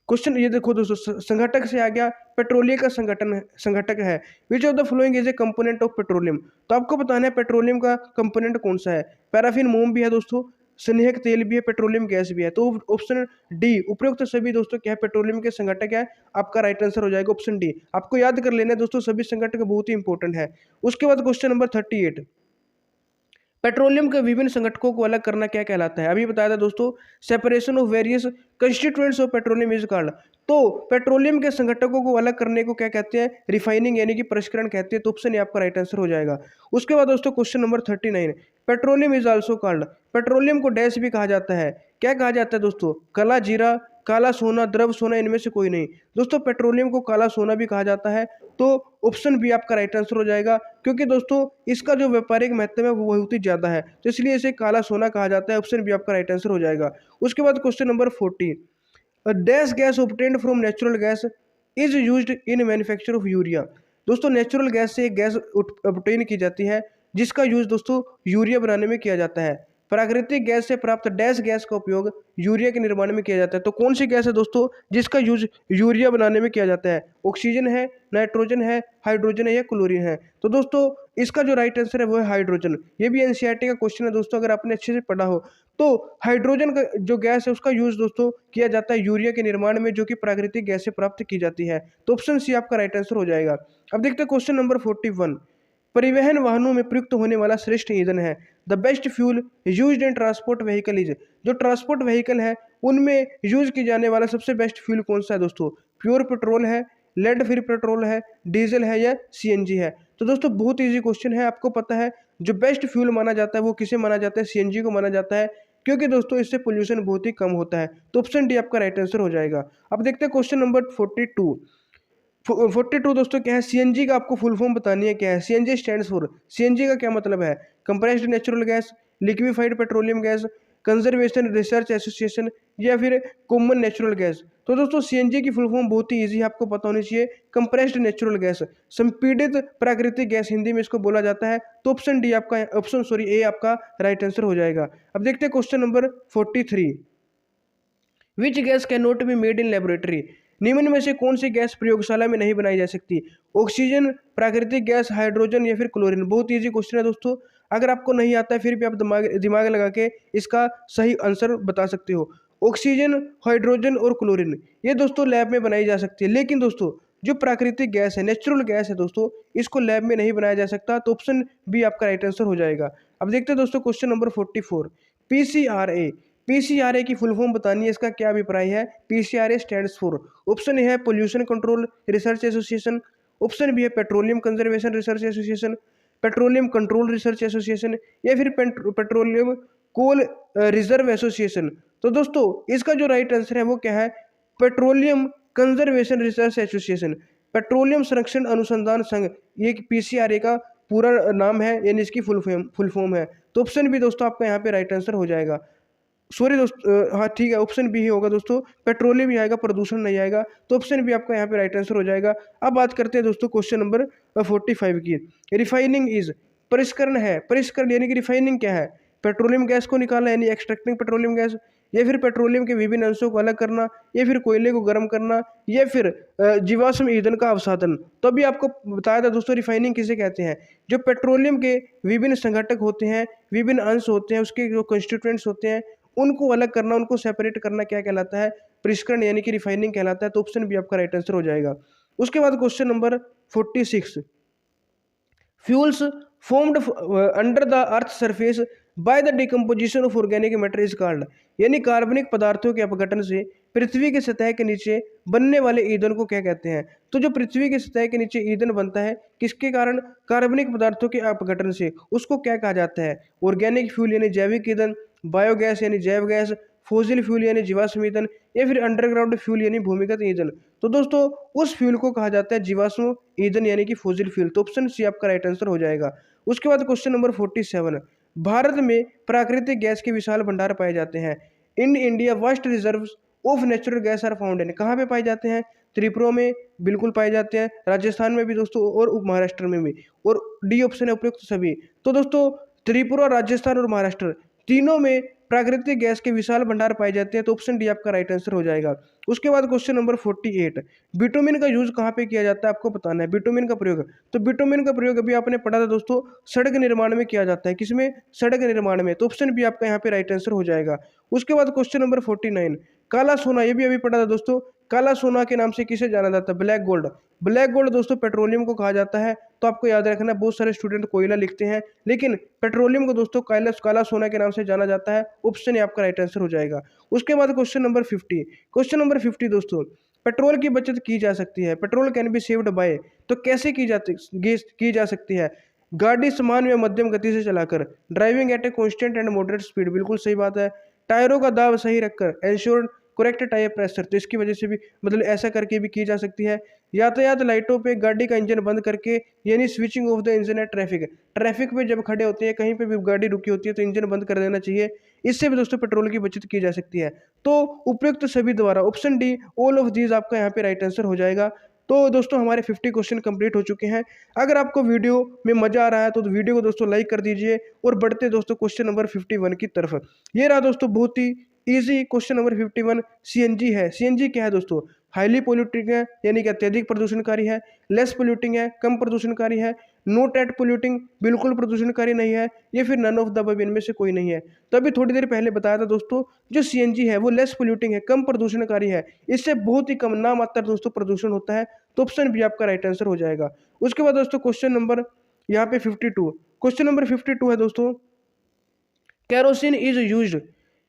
S1: क्वेश्चन ये देखो दोस्तों, संगठक से आ गया, पेट्रोलियम का संगठक है। Which of the following is a component of petroleum? तो आपको बताना है पेट्रोलियम का कंपोनेंट कौन सा है। पैराफिन मोम भी है दोस्तों, स्नेहक तेल भी है, पेट्रोलियम गैस भी है। तो ऑप्शन डी उपयुक्त सभी दोस्तों क्या है? पेट्रोलियम के संगठक है। आपका राइट आंसर हो जाएगा ऑप्शन डी। आपको याद कर लेना है दोस्तों, सभी संगठक बहुत ही इंपॉर्टेंट है। उसके बाद क्वेश्चन नंबर 38, पेट्रोलियम के विभिन्न संगठकों को अलग करना क्या कहलाता है? अभी बताया था दोस्तों, separation of various constituents of petroleum is called. तो पेट्रोलियम के संगठकों को अलग करने को क्या कहते हैं? रिफाइनिंग, यानी कि परिष्करण कहते हैं। तो ऑप्शन आपका राइट आंसर हो जाएगा। उसके बाद दोस्तों question number 39, petroleum is also called. Petroleum को डैश भी कहा जाता है। क्या कहा जाता है दोस्तों? काला जीरा, काला सोना, द्रव सोना, इनमें से कोई नहीं। दोस्तों पेट्रोलियम को काला सोना भी कहा जाता है। तो ऑप्शन बी आपका राइट आंसर हो जाएगा, क्योंकि दोस्तों इसका जो व्यापारिक महत्व है वो बहुत ही ज्यादा है, तो इसलिए इसे काला सोना कहा जाता है। ऑप्शन बी आपका राइट आंसर हो जाएगा। उसके बाद question number 40, dash gas obtained from natural gas is used in manufacture of urea? दोस्तों नेचुरल गैस से एक गैस ऑब्टेन की जाती है जिसका यूज दोस्तों यूरिया बनाने में किया जाता है। प्राकृतिक गैस से प्राप्त डैश गैस का उपयोग यूरिया के निर्माण में किया जाता है। तो कौन सी गैस है दोस्तों जिसका यूज यूरिया बनाने में किया जाता है? ऑक्सीजन है, नाइट्रोजन है, हाइड्रोजन है या क्लोरीन है? तो दोस्तों इसका जो राइट आंसर है वो है हाइड्रोजन। ये भी एनसीईआरटी का क्वेश्चन है दोस्तों, अगर आपने अच्छे से पढ़ा हो तो हाइड्रोजन का जो गैस है उसका यूज दोस्तों किया जाता है यूरिया के निर्माण में, जो कि प्राकृतिक गैस से प्राप्त की जाती है। तो ऑप्शन सी आपका राइट आंसर हो जाएगा। अब देखते हैं क्वेश्चन नंबर 41। परिवहन वाहनों में प्रयुक्त होने वाला श्रेष्ठ ईंधन है। The best fuel used in transport vehicle is. जो ट्रांसपोर्ट व्हीकल है उनमें यूज की जाने वाला सबसे बेस्ट फ्यूल कौन सा है दोस्तों? प्योर पेट्रोल है, लेड फ्री पेट्रोल है, डीजल है या सीएनजी है? तो दोस्तों बहुत इजी क्वेश्चन है, आपको पता है जो बेस्ट फ्यूल माना जाता है वो किसे माना जाता है? सीएनजी को माना जाता है, क्योंकि दोस्तों इससे पोल्यूशन बहुत ही कम होता है। तो ऑप्शन डी आपका राइट आंसर हो जाएगा। अब देखते हैं क्वेश्चन नंबर 42। 42 दोस्तों क्या है? सीएनजी का आपको फुल फॉर्म बतानी है क्या है। सीएनजी स्टैंड्स फॉर, सीएनजी का क्या मतलब है? Compressed natural gas, liquefied petroleum gas, conservation research association या फिर कॉमन नेचुरल गैस? तो दोस्तों सीएनजी की फुल फॉर्म बहुत ही इजी है, आपको पता होनी चाहिए, कंप्रेस्ड नेचुरल गैस, संपीड़ित प्राकृतिक गैस हिंदी में इसको बोला जाता है। तो ऑप्शन डी आपका, ऑप्शन सॉरी ए आपका राइट आंसर हो जाएगा। अब देखते हैं question number 43। Which gas can not be made in laboratory. निम्न में से कौन सी गैस प्रयोगशाला में नहीं बनाई जा सकती? ऑक्सीजन, प्राकृतिक गैस, हाइड्रोजन या फिर क्लोरीन? बहुत इजी क्वेश्चन है दोस्तों, अगर आपको नहीं आता है फिर भी आप दिमाग लगा के इसका सही आंसर बता सकते हो। ऑक्सीजन, हाइड्रोजन और क्लोरीन ये दोस्तों लैब में बनाई जा सकती है, लेकिन दोस्तों जो प्राकृतिक गैस है, नेचुरल गैस है दोस्तों, इसको लैब में नहीं बनाया जा सकता। तो ऑप्शन बी आपका राइट आंसर हो जाएगा। अब देखते हैं दोस्तों क्वेश्चन नंबर 44। पीसीआरए, पीसीआरए की फुल फॉर्म बतानी है, इसका क्या अभिप्राय है? PCRA stands for, option A है pollution control research association, option B है petroleum conservation research association, petroleum control research association या फिर पेट्रोलियम कोल रिजर्व एसोसिएशन? तो दोस्तों इसका जो राइट आंसर है वो क्या है? Petroleum conservation research association, petroleum संरक्षण अनुसंधान संघ, ये पीसीआरए का पूरा नाम है, यानी इसकी फुल फॉर्म है। तो ऑप्शन बी दोस्तों आपका यहाँ पे राइट आंसर हो जाएगा। सॉरी दोस्तों, हाँ ठीक है, ऑप्शन बी ही होगा दोस्तों, पेट्रोलियम ही आएगा, प्रदूषण नहीं आएगा। तो ऑप्शन बी आपका यहाँ पे राइट आंसर हो जाएगा। अब बात करते हैं दोस्तों क्वेश्चन नंबर 45 की। रिफाइनिंग इज, परिष्करण है, परिष्करण यानी कि रिफाइनिंग क्या है? पेट्रोलियम गैस को निकालना यानी एक्सट्रैक्टिंग पेट्रोलियम गैस, या फिर पेट्रोलियम के विभिन्न अंशों को अलग करना, या फिर कोयले को गर्म करना, या फिर जीवाश्म ईंधन का अवसादन? तो अभी आपको बताया था दोस्तों रिफाइनिंग किसे कहते हैं। जो पेट्रोलियम के विभिन्न संघटक होते हैं, विभिन्न अंश होते हैं, उसके जो कंस्टिट्यूएंट्स होते हैं, उनको अलग करना, उनको सेपरेट करना क्या कहलाता है? परिष्करण यानी कि रिफाइनिंग कहलाता है। तो ऑप्शन बी आपका राइट आंसर हो जाएगा। उसके बाद question number 46। Fuels formed under the earth surface by the decomposition of organic matter is called, यानी कार्बनिक पदार्थों के अपघटन से पृथ्वी की सतह के नीचे बनने वाले ईंधन को क्या कहते हैं? तो जो पृथ्वी की सतह के नीचे ईंधन बनता है किसके कारण? कार्बनिक पदार्थों के अपघटन से, उसको क्या कहा जाता है? ऑर्गेनिक फ्यूल यानी जैविक ईंधन, बायोगैस यानी जैव गैस, फॉसिल फ्यूल यानी जीवाश्म ईंधन या फिर अंडरग्राउंड फ्यूल यानी भूमिगत ईंधन? तो दोस्तों उस फ्यूल को कहा जाता है जीवाश्म ईंधन यानी कि फॉसिल फ्यूल। तो ऑप्शन सी आपका राइट आंसर हो जाएगा। उसके बाद क्वेश्चन नंबर 47। भारत में प्राकृतिक गैस के विशाल भंडार पाए जाते हैं। In India vast reserves of natural gas are found in, कहाँ पे पाए जाते हैं? त्रिपुरा में बिल्कुल पाए जाते हैं, राजस्थान में भी दोस्तों, और महाराष्ट्र में भी, और डी ऑप्शन है उपयुक्त सभी। तो दोस्तों त्रिपुरा, राजस्थान और महाराष्ट्र तीनों में प्राकृतिक गैस के विशाल भंडार पाए जाते हैं। तो ऑप्शन डी आपका राइट आंसर हो जाएगा। उसके बाद क्वेश्चन नंबर 48। बिटुमिन का यूज कहाँ पे किया जाता है, आपको बताना है। बिटुमिन का प्रयोग, तो बिटुमिन का प्रयोग अभी आपने पढ़ा था दोस्तों, सड़क निर्माण में किया जाता है। किसमें? सड़क निर्माण में। तो ऑप्शन बी आपका यहाँ पे राइट आंसर हो जाएगा। उसके बाद क्वेश्चन नंबर 49। काला सोना, ये भी अभी पढ़ा था दोस्तों, काला सोना के नाम से किसे जाना जाता है? Black gold. ब्लैक गोल्ड दोस्तों पेट्रोलियम को कहा जाता है। तो आपको याद रखना, बहुत सारे स्टूडेंट कोयला लिखते हैं, लेकिन पेट्रोलियम को दोस्तों काला सोना के नाम से जाना जाता है। ऑप्शन ए आपका राइट आंसर हो जाएगा। उसके बाद क्वेश्चन नंबर 50। क्वेश्चन नंबर 50 दोस्तों, पेट्रोल की बचत की जा सकती है, petrol can be saved by, तो कैसे की जा सकती है? गाड़ी समान या मध्यम गति से चलाकर, driving eight a constant and moderate speed, बिल्कुल सही बात है। टायरों का दाब सही रखकर, एंश्योर करेक्ट टायर प्रेशर, तो इसकी वजह से भी, मतलब ऐसा करके भी की जा सकती है। यातायात लाइटों पे गाड़ी का इंजन बंद करके, यानी switching off the engine at traffic, traffic पे जब खड़े होते हैं, कहीं पे भी गाड़ी रुकी होती है तो इंजन बंद कर देना चाहिए। इससे भी दोस्तों पेट्रोल की बचत की जा सकती है। तो उपयुक्त सभी द्वारा, option D all of these आपका यहाँ पे राइट आंसर हो जाएगा। तो दोस्तों हमारे 50 क्वेश्चन कंप्लीट हो चुके हैं। अगर आपको वीडियो में मज़ा आ रहा है तो वीडियो को दोस्तों लाइक कर दीजिए और बढ़ते दोस्तों क्वेश्चन नंबर 51 की तरफ। ये रहा दोस्तों बहुत ही इजी क्वेश्चन नंबर 51। सीएनजी है। सीएनजी क्या है दोस्तों? हाईली पोल्यूटिंग है, यानी कि अत्यधिक प्रदूषणकारी है। लेस पोल्यूटिंग है, कम प्रदूषणकारी है। नॉट एट पोल्यूटिंग, बिल्कुल प्रदूषणकारी नहीं है। ये फिर नन ऑफ द अबव, इनमें से कोई नहीं है। तो अभी थोड़ी देर पहले बताया था दोस्तों, जो सीएनजी है वो लेस पोल्यूटिंग है, कम प्रदूषणकारी है। इससे बहुत ही कम नामात्र दोस्तों प्रदूषण होता है। तो ऑप्शन बी आपका राइट आंसर हो जाएगा। उसके बाद दोस्तों क्वेश्चन नंबर यहाँ पे 52। क्वेश्चन नंबर 52 है दोस्तों, kerosene is used.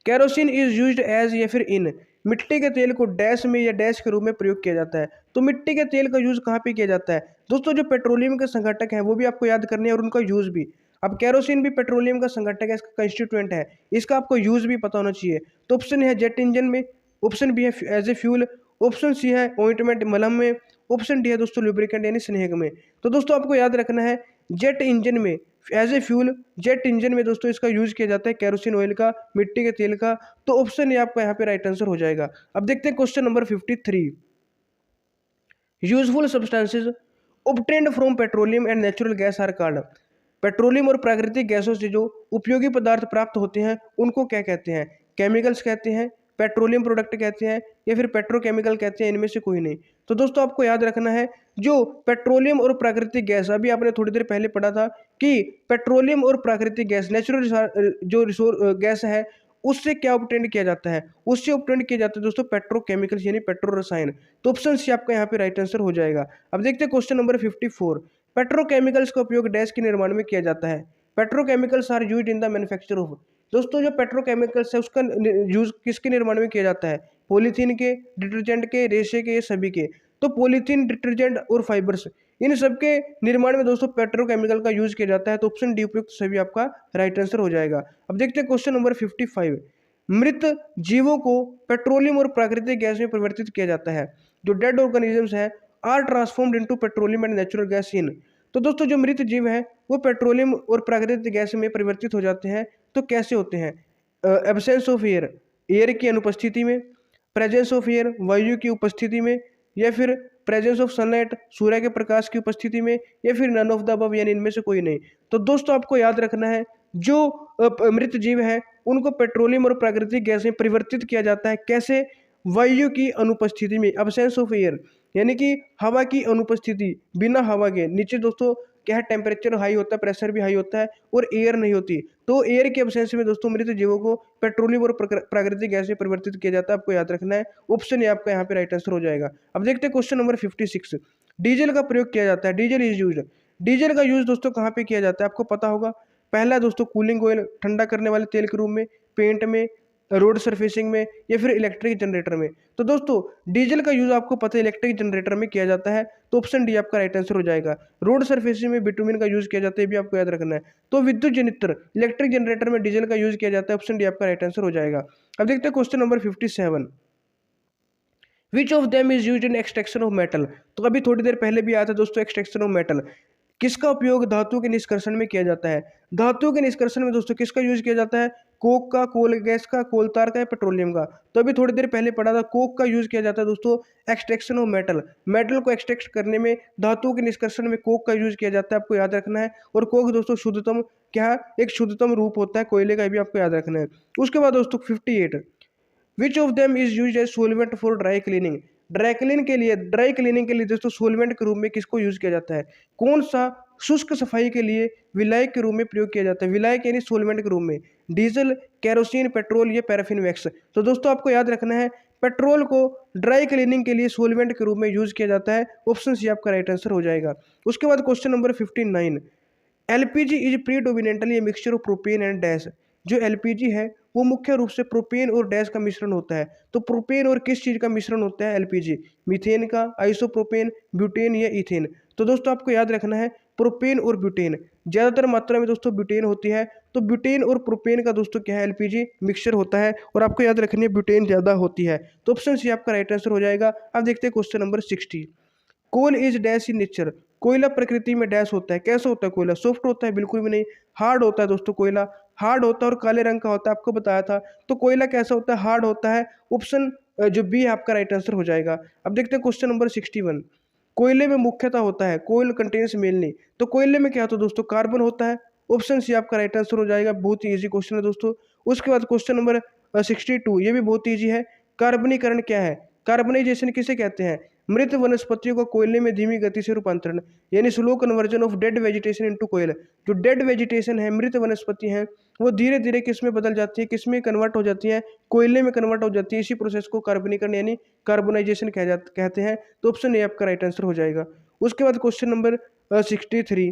S1: Kerosene is used as या फिर इन। मिट्टी के तेल को डैश में या डैश के रूप में प्रयोग किया जाता है। तो मिट्टी के तेल का यूज कहाँ पे किया जाता है दोस्तों? जो पेट्रोलियम के संघटक हैं वो भी आपको याद करने हैं और उनका यूज भी। अब कैरोसिन भी पेट्रोलियम का संघटक है, इसका कंस्टिट्यूएंट है, इसका आपको यूज भी पता होना चाहिए। तो ऑप्शन है जेट इंजन में, ऑप्शन बी है as a fuel, option C है ऑइंटमेंट मलहम में, ऑप्शन डी है दोस्तों लुब्रिकेंट यानी स्नेहक में। तो दोस्तों आपको याद रखना है जेट इंजन में as a fuel, jet engine में दोस्तों इसका यूज किया जाता है कैरोसिन ऑयल का, मिट्टी के तेल का। तो ऑप्शन ये आपका यहाँ पे राइट आंसर हो जाएगा। अब देखते हैं question number 53। Useful substances obtained from petroleum and natural gas are called. Petroleum और प्राकृतिक गैसों से जो उपयोगी पदार्थ प्राप्त होते हैं उनको क्या कहते हैं? केमिकल्स कहते हैं, पेट्रोलियम प्रोडक्ट कहते हैं, या फिर पेट्रोकेमिकल कहते हैं, इनमें से कोई नहीं। तो दोस्तों आपको याद रखना है, जो पेट्रोलियम और प्राकृतिक गैस, अभी आपने थोड़ी देर पहले पढ़ा था कि पेट्रोलियम और प्राकृतिक गैस नेचुरल जो गैस है उससे क्या ऑब्टेन किया जाता है? उससे ऑब्टेन किया जाता है दोस्तों पेट्रोकेमिकल्स यानी पेट्रो रसायन। तो ऑप्शन सी आपका यहाँ पे राइट आंसर हो जाएगा। अब देखते हैं क्वेश्चन नंबर 54। पेट्रोकेमिकल्स का उपयोग डैश के निर्माण में किया जाता है। Petrochemicals are used in the manufacture of. दोस्तों जो पेट्रोकेमिकल्स है उसका यूज किसके निर्माण में किया जाता है? पॉलीथीन के, डिटर्जेंट के, रेशे के, ये सभी के। तो पॉलीथीन, डिटर्जेंट और फाइबर्स, इन सबके निर्माण में दोस्तों पेट्रोकेमिकल का यूज किया जाता है। तो ऑप्शन डी उपयुक्त सभी आपका राइट आंसर हो जाएगा। अब देखते हैं क्वेश्चन नंबर 55। मृत जीवों को पेट्रोलियम और प्राकृतिक गैस में परिवर्तित किया जाता है। जो डेड ऑर्गेनिजम्स है are transformed into petroleum and natural gas in. तो दोस्तों जो मृत जीव है वो पेट्रोलियम और प्राकृतिक गैस में परिवर्तित हो जाते हैं। तो कैसे होते हैं? एब्सेंस ऑफ एयर, एयर की अनुपस्थिति में, प्रेजेंस ऑफ एयर, वायु की उपस्थिति में, या फिर प्रेजेंस ऑफ सनलाइट, सूर्य के प्रकाश की उपस्थिति में, या फिर नन ऑफ द अबव यानी इनमें से कोई नहीं। तो दोस्तों आपको याद रखना है, जो मृत जीव है उनको पेट्रोलियम और प्राकृतिक गैस में परिवर्तित किया जाता है। कैसे? वायु की अनुपस्थिति में, अब्सेंस ऑफ एयर, यानी कि हवा की अनुपस्थिति, बिना हवा के। नीचे दोस्तों क्या है, टेम्परेचर हाई होता है, प्रेशर भी हाई होता है और एयर नहीं होती। तो एयर के अब्सेंस में दोस्तों मृत जीवों को पेट्रोलियम और प्राकृतिक गैस में परिवर्तित किया जाता है। आपको याद रखना है, ऑप्शन ये आपका यहाँ पे राइट आंसर हो जाएगा। अब देखते हैं क्वेश्चन नंबर 56। डीजल का प्रयोग किया जाता है। Diesel is use. डीजल का यूज दोस्तों कहाँ पे किया जाता है आपको पता होगा। पहला दोस्तों कूलिंग ऑयल, ठंडा करने वाले तेल के रूप में, पेंट में, रोड सरफेसिंग में, या फिर इलेक्ट्रिक जनरेटर में। तो दोस्तों डीजल का यूज आपको पता है इलेक्ट्रिक जनरेटर में किया जाता है। तो ऑप्शन डी आपका राइट आंसर हो जाएगा। रोड सरफेसिंग में बिटुमिन का यूज किया जाता है, ये भी आपको याद रखना है। तो विद्युत जनित्र इलेक्ट्रिक जनरेटर में डीजल का यूज किया जाता है। ऑप्शन डी आपका राइट आंसर हो जाएगा। अब देखते हैं question number 57। Which of them is use in extraction of metal. तो अभी थोड़ी देर पहले भी आया था दोस्तों एक्सट्रैक्शन ऑफ मेटल। किसका उपयोग धातु के निष्कर्षण में किया जाता है? धातु के निष्कर्षण में दोस्तों किसका यूज किया जाता है? कोक का, कोल गैस का, कोलतार का, या पेट्रोलियम का। तो अभी थोड़ी देर पहले पढ़ा था कोक का यूज किया जाता है दोस्तों एक्सट्रैक्शन ऑफ मेटल। मेटल को एक्सट्रैक्ट करने में धातु के निष्कर्षण में कोक का यूज किया जाता है, आपको याद रखना है। और कोक दोस्तों शुद्धतम क्या, एक शुद्धतम रूप होता है कोयले का, भी आपको याद रखना है। उसके बाद दोस्तों 58। Which of them is use as solvent for dry cleaning. Dry cleaning के लिए दोस्तों सोलवेंट के रूप में किसको यूज किया जाता है? कौन सा शुष्क सफाई के लिए विलायक के रूप में प्रयोग किया जाता है? विलायक यानी सोलवेंट के रूप में। डीजल, केरोसिन, पेट्रोल, या पैराफिन वैक्स। तो दोस्तों आपको याद रखना है, पेट्रोल को ड्राई क्लीनिंग के लिए सोलवेंट के रूप में यूज किया जाता है। ऑप्शन सी आपका राइट आंसर हो जाएगा। उसके बाद question number 59। LPG is predominantly A mixture of propane and dash. जो एलपीजी है वो मुख्य रूप से प्रोपेन और डैश का मिश्रण होता है। तो प्रोपेन और किस चीज़ का मिश्रण होता है एलपीजी? मीथेन का, आइसोप्रोपेन, ब्यूटेन, या इथेन। तो दोस्तों आपको याद रखना है प्रोपेन और ब्यूटेन। ज़्यादातर मात्रा में दोस्तों ब्यूटेन होती है। तो ब्यूटेन और प्रोपेन का दोस्तों क्या है, एलपीजी मिक्सचर होता है। और आपको याद रखनी है ब्यूटेन ज़्यादा होती है। तो ऑप्शन सी आपका राइट आंसर हो जाएगा। अब देखते हैं question number 60। Coal is dash in nature. कोयला प्रकृति में डैश होता है। कैसा होता है कोयला? सॉफ्ट होता है? बिल्कुल भी नहीं, हार्ड होता है दोस्तों। कोयला हार्ड होता है और काले रंग का होता है, आपको बताया था। तो कोयला कैसा होता है? हार्ड होता है। ऑप्शन जो बी है आपका राइट आंसर हो जाएगा। अब देखते हैं क्वेश्चन नंबर 61। कोयले में मुख्यतः होता है? कोयल कंटेन्स मेनली। तो कोयले में क्या होता है दोस्तों? कार्बन होता है। ऑप्शन सी आपका राइट आंसर हो जाएगा। बहुत ही ईजी क्वेश्चन है दोस्तों। उसके बाद क्वेश्चन नंबर 62, ये भी बहुत ईजी है। कार्बनीकरण क्या है? कार्बनाइजेशन किसे कहते हैं? मृत वनस्पतियों का कोयले में धीमी गति से रूपांतरण, यानी slow conversion of dead vegetation into coal. जो डेड वेजिटेशन है, मृत वनस्पति हैं, वो धीरे धीरे किस में बदल जाती है, किस में कन्वर्ट हो जाती है? कोयले में कन्वर्ट हो जाती है। इसी प्रोसेस को कार्बनीकरण यानी कार्बोनाइजेशन कहते हैं। तो ऑप्शन ए आपका राइट आंसर हो जाएगा। उसके बाद question number 63,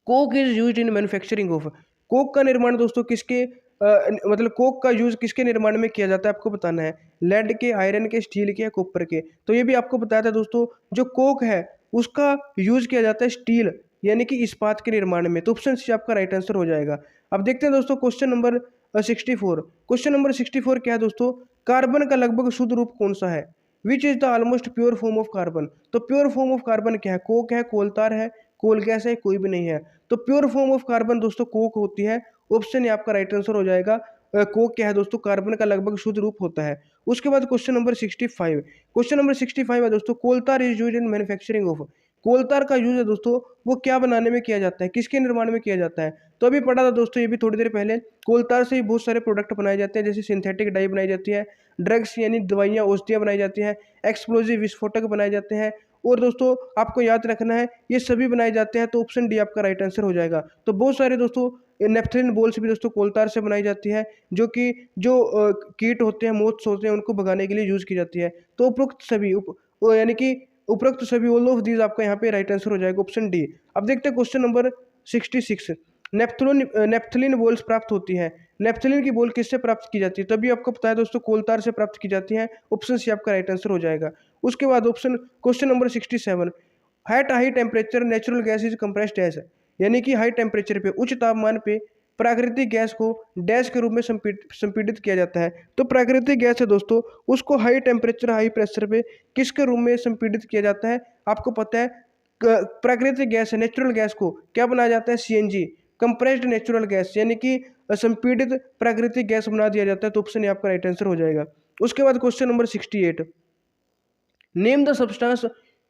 S1: Coke is use in manufacturing of. Coke का निर्माण दोस्तों किसके मतलब कोक का यूज किसके निर्माण में किया जाता है आपको बताना है? लेड के, आयरन के, स्टील के या कॉपर के? तो ये भी आपको बताया था दोस्तों। जो कोक है उसका यूज किया जाता है स्टील यानी कि इस्पात के निर्माण में। तो ऑप्शन सी आपका राइट आंसर हो जाएगा। अब देखते हैं दोस्तों क्वेश्चन नंबर 64। क्वेश्चन नंबर 64 क्या है दोस्तों? कार्बन का लगभग शुद्ध रूप कौन सा है? Which is the almost pure form of carbon. तो प्योर फॉर्म ऑफ कार्बन क्या है? कोक है, कोलतार है, कोल गैस है, कोई भी नहीं है। तो प्योर फॉर्म ऑफ कार्बन दोस्तों कोक होती है। ऑप्शन ये आपका राइट आंसर हो जाएगा। कोक क्या है दोस्तों? कार्बन का लगभग शुद्ध रूप होता है। उसके बाद क्वेश्चन नंबर 65। क्वेश्चन नंबर 65 है दोस्तों, coal tar is used in manufacturing of. Coal tar का यूज है दोस्तों, वो क्या बनाने में किया जाता है, किसके निर्माण में किया जाता है? तो अभी पढ़ा था दोस्तों ये भी थोड़ी देर पहले। कोलतार से ही बहुत सारे प्रोडक्ट बनाए जाते हैं, जैसे सिंथेटिक डाई बनाई जाती है, ड्रग्स यानी दवाइयाँ, औषधियाँ बनाई जाती हैं, एक्सप्लोजिव विस्फोटक बनाए जाते हैं, और दोस्तों आपको याद रखना है ये सभी बनाए जाते हैं। तो ऑप्शन डी आपका राइट आंसर हो जाएगा। तो बहुत सारे दोस्तों नेफ्थलीन बॉल्स भी दोस्तों कोलतार से बनाई जाती है, जो कि जो कीट होते हैं, मोथ्स होते हैं, उनको भगाने के लिए यूज की जाती है। तो उपरोक्त सभी यानी कि उपरोक्त सभी ऑल ऑफ दीज आपका यहाँ पे राइट आंसर हो जाएगा, ऑप्शन डी। अब देखते हैं क्वेश्चन नंबर 66। नेफ्थलीन बॉल्स प्राप्त होती है। नेफ्थलीन की बॉल किससे प्राप्त की जाती है? तभी आपको पता है दोस्तों कोलतार से प्राप्त की जाती है। ऑप्शन सी आपका राइट आंसर हो जाएगा। उसके बाद option question number 67, at high temperature natural gas is compressed as, यानी कि हाई टेम्परेचर पे, उच्च तापमान पे प्राकृतिक गैस को डैश के रूप में संपीड़ित किया जाता है। तो प्राकृतिक गैस है दोस्तों, उसको हाई टेम्परेचर हाई प्रेशर पे किसके रूप में संपीड़ित किया जाता है? आपको पता है प्राकृतिक गैस है, नेचुरल गैस को क्या बनाया जाता है? सीएनजी, कंप्रेस्ड नेचुरल गैस, यानी कि संपीड़ित प्राकृतिक गैस बना दिया जाता है। तो ऑप्शन आपका राइट आंसर हो जाएगा। उसके बाद question number 68, name the substance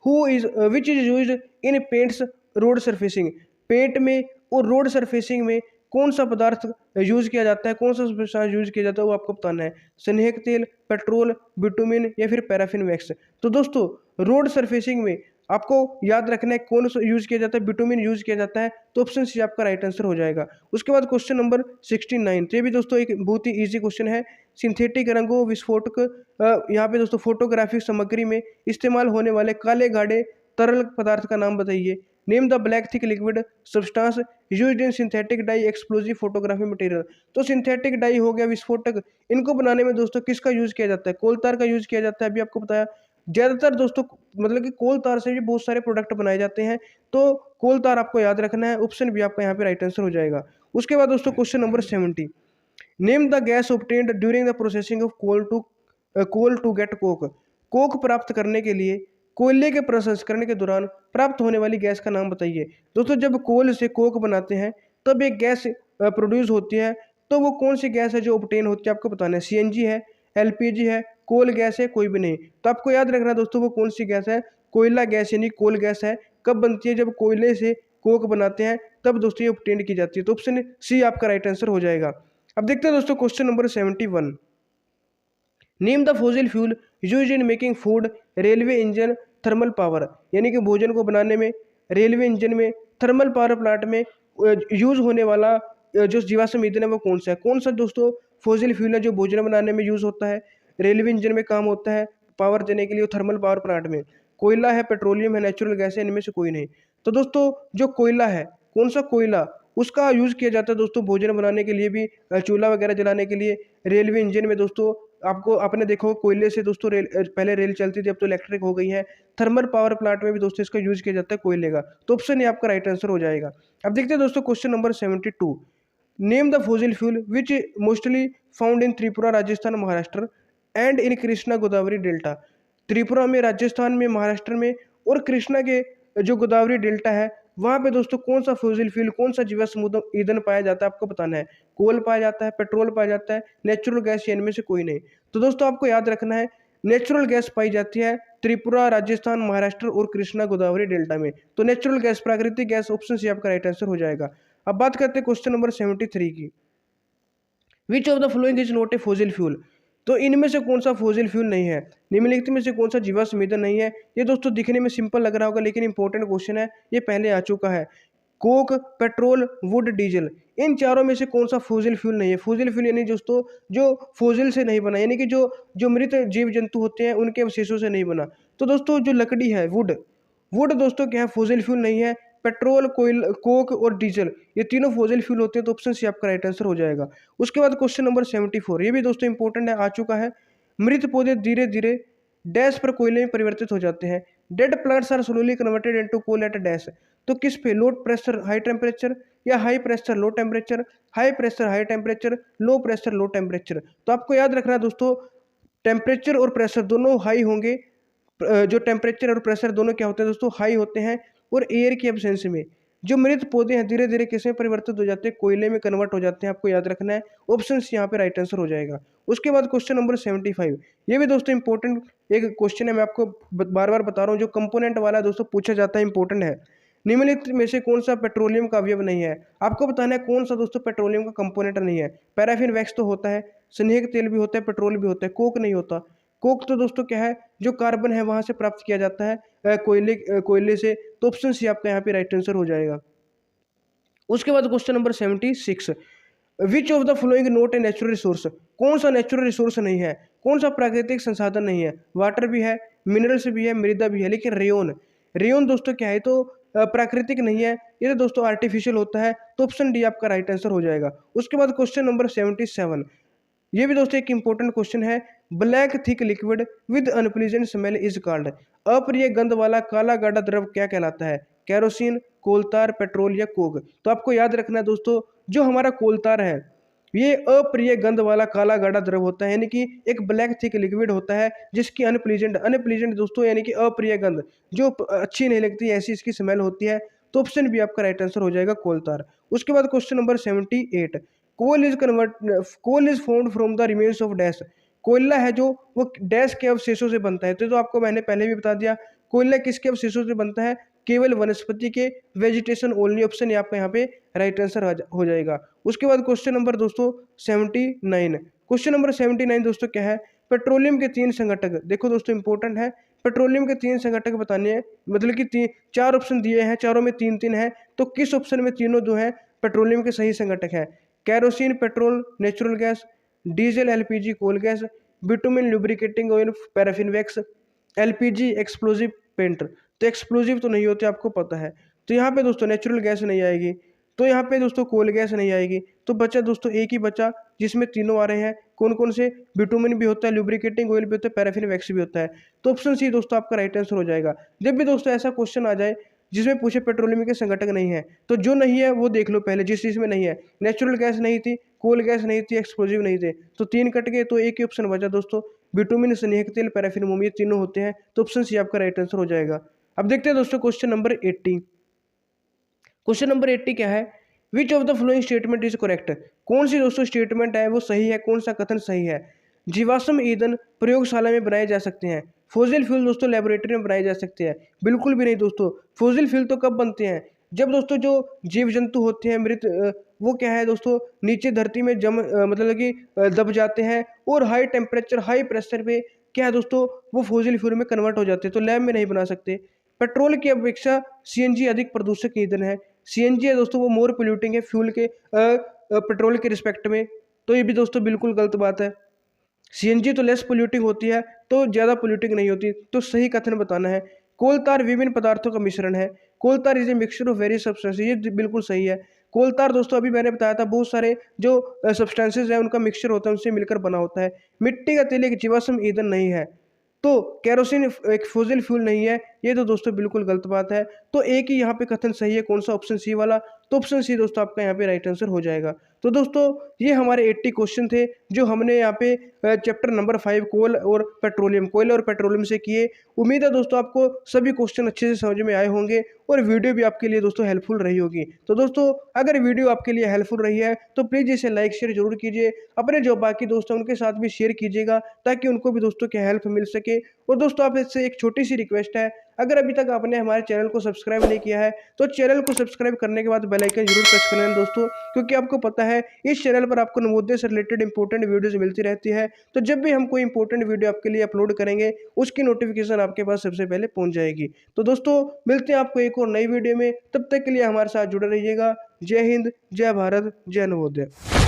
S1: who is which is used in paints road surfacing. Paint में और रोड सरफेसिंग में कौन सा पदार्थ यूज किया जाता है, कौन सा सब्सटेंस यूज किया जाता है, वो आपको बताना है। स्नेहक तेल, पेट्रोल, बिटुमिन या फिर पैराफिन वैक्स। तो दोस्तों रोड सरफेसिंग में आपको याद रखना है कौन सा यूज किया जाता है? बिटुमिन यूज किया जाता है। तो ऑप्शन सी आपका राइट आंसर हो जाएगा। उसके बाद क्वेश्चन नंबर 69, तो ये भी दोस्तों एक बहुत ही ईजी क्वेश्चन है। सिंथेटिक रंगों, विस्फोटक, यहाँ पे दोस्तों फोटोग्राफिक सामग्री में इस्तेमाल होने वाले काले गाढ़े तरल पदार्थ का नाम बताइए। Name the black thick liquid substance used in synthetic die explosive photography material. तो सिंथेटिक डाई हो गया, विस्फोटक, इनको बनाने में दोस्तों किसका यूज किया जाता है? कोलतार का यूज किया जाता है। अभी आपको बताया ज्यादातर दोस्तों मतलब कि कोलतार से भी बहुत सारे प्रोडक्ट बनाए जाते हैं। तो कोलतार आपको याद रखना है। ऑप्शन भी आपका यहाँ पे राइट आंसर हो जाएगा। उसके बाद दोस्तों question number 70, name the gas obtained during the processing of coal to get coke. Coke प्राप्त करने के लिए कोयले के प्रसंस्करण के दौरान प्राप्त होने वाली गैस का नाम बताइए। दोस्तों जब कोल से कोक बनाते हैं तब एक गैस प्रोड्यूस होती है। तो वो कौन सी गैस है जो ऑब्टेन होती है? आपको बताना है। सीएनजी है, एलपीजी है, कोल गैस है, कोई भी नहीं। तो आपको याद रखना दोस्तों वो कौन सी गैस है? कोयला गैस यानी कोल गैस है। कब बनती है? जब कोयले से कोक बनाते हैं तब दोस्तों ये ऑब्टेन की जाती है। तो ऑप्शन सी आपका राइट आंसर हो जाएगा। अब देखते हैं दोस्तों question number 71, name the fossil fuel use in making food, railway engine, thermal power, यानी कि भोजन को बनाने में, रेलवे इंजन में, थर्मल पावर प्लांट में यूज होने वाला जो जीवाश्म ईंधन है वो कौन सा है? कौन सा दोस्तों फॉसिल फ्यूल है जो भोजन बनाने में यूज होता है, रेलवे इंजन में काम होता है पावर देने के लिए, थर्मल पावर प्लांट में? कोयला है, पेट्रोलियम है, नेचुरल गैस है, इनमें से कोई नहीं। तो दोस्तों जो कोयला है, कौन सा कोयला, उसका यूज किया जाता है दोस्तों भोजन बनाने के लिए भी, चूल्हा वगैरह जलाने के लिए। रेलवे इंजन में दोस्तों आपको आपने देखा होगा कोयले से दोस्तों पहले रेल चलती थी, अब तो इलेक्ट्रिक हो गई है। थर्मल पावर प्लांट में भी दोस्तों इसका यूज किया जाता है कोयले का। तो ऑप्शन ये आपका राइट आंसर हो जाएगा। अब देखते हैं दोस्तों question number 72, name the fossil fuel which mostly found in Tripura, Rajasthan, Maharashtra and in Krishna Godavari delta. Tripura में, राजस्थान में, महाराष्ट्र में और कृष्णा के जो गोदावरी डेल्टा है वहाँ पे दोस्तों कौन सा फॉसिल फ्यूल, कौन सा जीवाश्म ईंधन पाया जाता है? आपको बताना है। कोल पाया जाता है, पेट्रोल पाया जाता है, नेचुरल गैस, इनमें से कोई नहीं। तो दोस्तों आपको याद रखना है नेचुरल गैस पाई जाती है त्रिपुरा, राजस्थान, महाराष्ट्र और कृष्णा गोदावरी डेल्टा में। तो नेचुरल गैस, प्राकृतिक गैस, ऑप्शन सी आपका राइट आंसर हो जाएगा। अब बात करते हैं क्वेश्चन नंबर 73 की। विच of the following is not A fossil fuel. तो इनमें से कौन सा फॉसिल फ्यूल नहीं है, निम्नलिखित में से कौन सा जीवाश्म ईंधन नहीं है। ये दोस्तों दिखने में सिंपल लग रहा होगा लेकिन इंपॉर्टेंट क्वेश्चन है, ये पहले आ चुका है। कोक, पेट्रोल, वुड, डीजल, इन चारों में से कौन सा फॉसिल फ्यूल नहीं है। फॉसिल फ्यूल यानी दोस्तों जो फॉसिल से नहीं बना, यानी कि जो जो मृत जीव जंतु होते हैं उनके अवशेषों से नहीं बना। तो दोस्तों जो लकड़ी है, वुड, वुड दोस्तों क्या है, फॉसिल फ्यूल नहीं है। पेट्रोल, कोयल, कोक और डीजल, ये तीनों फॉसिल फ्यूल होते हैं। तो ऑप्शन सी आपका राइट आंसर हो जाएगा। उसके बाद क्वेश्चन नंबर 74, ये भी दोस्तों इंपॉर्टेंट है, आ चुका है। मृत पौधे धीरे धीरे डैश पर कोयले में परिवर्तित हो जाते हैं। Dead plants are slowly converted into coal at dash. तो किस पे, लो प्रेशर हाई टेम्परेचर, या high pressure low temperature, high pressure high temperature, low pressure low temperature. तो आपको याद रखना है दोस्तों, टेम्परेचर और प्रेशर दोनों हाई होंगे। जो टेम्परेचर और प्रेशर दोनों क्या होते हैं दोस्तों, हाई होते हैं। और एयर की एब्सेंस में जो मृत पौधे हैं धीरे धीरे किसमें परिवर्तित हो जाते हैं, कोयले में कन्वर्ट हो जाते हैं। आपको याद रखना है, ऑप्शन यहाँ पे राइट आंसर हो जाएगा। उसके बाद क्वेश्चन नंबर 75, ये भी दोस्तों इंपॉर्टेंट एक क्वेश्चन है, मैं आपको बार बार बता रहा हूँ, जो कंपोनेंट वाला दोस्तों पूछा जाता है, इंपॉर्टेंट है। निम्नलिखित में से कौन सा पेट्रोलियम का अवयव नहीं है। आपको बताना है कौन सा दोस्तों पेट्रोलियम का कंपोनेंट नहीं है। पैराफिन वैक्स तो होता है, स्नेहक तेल भी होता है, पेट्रोल भी होता है, कोक नहीं होता। कोक तो दोस्तों क्या है, जो कार्बन है वहां से प्राप्त किया जाता है कोयले से। तो ऑप्शन सी आपका यहाँ पे राइट आंसर हो जाएगा। उसके बाद question number 76, which of the flowing note A natural resource. कौन सा नेचुरल रिसोर्स नहीं है, कौन सा प्राकृतिक संसाधन नहीं है। वाटर भी है, मिनरल्स भी है, मृदा भी है, लेकिन रेयोन, रेयोन दोस्तों क्या है, तो प्राकृतिक नहीं है, ये तो दोस्तों आर्टिफिशियल होता है। तो ऑप्शन डी आपका राइट आंसर हो जाएगा। उसके बाद क्वेश्चन नंबर 77, ये भी दोस्तों एक इंपॉर्टेंट क्वेश्चन है। Black thick liquid with unpleasant smell is called. अप्रिय गंध वाला काला गाढ़ा द्रव क्या कहलाता है। कैरोसिन, कोलतार, पेट्रोल या कोक। तो आपको याद रखना है दोस्तों, जो हमारा कोलतार है ये अप्रिय गंध वाला काला गाढ़ा द्रव होता है, यानी कि एक ब्लैक थिक लिक्विड होता है जिसकी अनप्लीजेंट, अनप्लीजेंट दोस्तों यानी कि अप्रिय गंध, जो अच्छी नहीं लगती, ऐसी इसकी स्मेल होती है। तो ऑप्शन भी आपका राइट आंसर हो जाएगा, कोलतार। उसके बाद question number 78, coal is found from the remains of dash. कोयला है जो वो डैश के अवशेषों से बनता है। तो आपको मैंने पहले भी बता दिया, कोयला किसके अवशेषों से बनता है, केवल वनस्पति के, वेजिटेशन ओनली। ऑप्शन आपका यहाँ पे राइट आंसर हो जाएगा। उसके बाद क्वेश्चन नंबर दोस्तों 79, क्वेश्चन नंबर 79 दोस्तों क्या है, पेट्रोलियम के 3 संघटक। देखो दोस्तों इंपॉर्टेंट है, पेट्रोलियम के 3 संघटक बताने हैं, मतलब कि 4 ऑप्शन दिए हैं, चारों में 3-3 है। तो किस ऑप्शन में तीनों जो है पेट्रोलियम के सही संघटक है। Kerosene, petrol, natural gas, diesel, LPG, coal gas, bitumen, lubricating oil, paraffin wax, LPG, explosive paint. तो एक्सप्लोजिव तो नहीं होते, आपको पता है। तो यहाँ पे दोस्तों नेचुरल गैस नहीं आएगी, तो यहाँ पे दोस्तों कोल गैस नहीं आएगी। तो बचा दोस्तों एक ही बचा जिसमें तीनों आ रहे हैं। कौन कौन से, बिटुमिन भी होता है, लुब्रिकेटिंग ऑयल भी होता है, पैराफिन वैक्स भी होता है। तो ऑप्शन सी दोस्तों आपका राइट आंसर हो जाएगा। जब भी दोस्तों ऐसा क्वेश्चन आ जाए जिसमें पूछे पेट्रोलियम के संघटक नहीं है, तो जो नहीं है वो देख लो पहले, जिस चीज़ में नहीं है। नेचुरल गैस नहीं थी, कोल गैस नहीं थी, एक्सप्लोजिव नहीं थे, तो 3 कट गए। तो एक ही ऑप्शन बचा दोस्तों, बिटुमिन, स्नेहक तेल, पैराफिन मोम, ये तीनों होते हैं। तो ऑप्शन सी आपका राइट आंसर हो जाएगा। अब देखते हैं दोस्तों क्वेश्चन नंबर 80। क्वेश्चन नंबर 80 क्या है, which of the following statement is correct. कौन सी दोस्तों स्टेटमेंट है वो सही है, कौन सा कथन सही है। जीवाश्म ईंधन प्रयोगशाला में बनाए जा सकते हैं, फॉसिल फ्यूल दोस्तों लेबोरेटरी में बनाए जा सकते हैं। बिल्कुल भी नहीं दोस्तों, फॉसिल फ्यूल तो कब बनते हैं, जब दोस्तों जो जीव जंतु होते हैं मृत, वो क्या है दोस्तों नीचे धरती में मतलब कि दब जाते हैं, और हाई टेम्परेचर हाई प्रेशर पे क्या है दोस्तों वो फॉसिल फ्यूल में कन्वर्ट हो जाते हैं। तो लैब में नहीं बना सकते। पेट्रोल की अपेक्षा सीएनजी अधिक प्रदूषक ईंधन है। सीएनजी है दोस्तों वो मोर पोल्यूटिंग है फ्यूल के पेट्रोल के रिस्पेक्ट में। तो ये भी दोस्तों बिल्कुल गलत बात है। सीएनजी तो लेस पोल्यूटिंग होती है, तो ज़्यादा पोल्यूटिंग नहीं होती। तो सही कथन बताना है। कोलतार विभिन्न पदार्थों का मिश्रण है। Coal tar is a mixture of various substances, ये बिल्कुल सही है। कोलतार दोस्तों अभी मैंने बताया था, बहुत सारे जो सब्सटेंसेस हैं उनका मिक्सचर होता है, उनसे मिलकर बना होता है। मिट्टी का तेल एक जीवाश्म ईंधन नहीं है। तो कैरोसिन एक फॉसिल फ्यूल नहीं है, ये तो दोस्तों बिल्कुल गलत बात है। तो एक ही यहाँ पे कथन सही है, कौन सा, ऑप्शन सी वाला। तो ऑप्शन सी दोस्तों आपका यहाँ पे राइट आंसर हो जाएगा। तो दोस्तों ये हमारे 80 क्वेश्चन थे जो हमने यहाँ पे चैप्टर नंबर 5 कोल और पेट्रोलियम से किए। उम्मीद है दोस्तों आपको सभी क्वेश्चन अच्छे से समझ में आए होंगे और वीडियो भी आपके लिए दोस्तों हेल्पफुल रही होगी। तो दोस्तों अगर वीडियो आपके लिए हेल्पफुल रही है तो प्लीज़ इसे लाइक शेयर जरूर कीजिए, अपने जो बाकी दोस्त हैं उनके साथ भी शेयर कीजिएगा ताकि उनको भी दोस्तों की हेल्प मिल सके। और दोस्तों आप इससे एक छोटी सी रिक्वेस्ट है, अगर अभी तक आपने हमारे चैनल को सब्सक्राइब नहीं किया है तो चैनल को सब्सक्राइब करने के बाद बेल आइकन जरूर प्रेस कर लेना दोस्तों, क्योंकि आपको पता है इस चैनल पर आपको नवोदय से रिलेटेड इंपॉर्टेंट वीडियोस मिलती रहती है। तो जब भी हम कोई इंपॉर्टेंट वीडियो आपके लिए अपलोड करेंगे उसकी नोटिफिकेशन आपके पास सबसे पहले पहुंच जाएगी। तो दोस्तों मिलते हैं आपको एक और नई वीडियो में, तब तक के लिए हमारे साथ जुड़े रहिएगा। जय हिंद, जय भारत, जय नवोदय।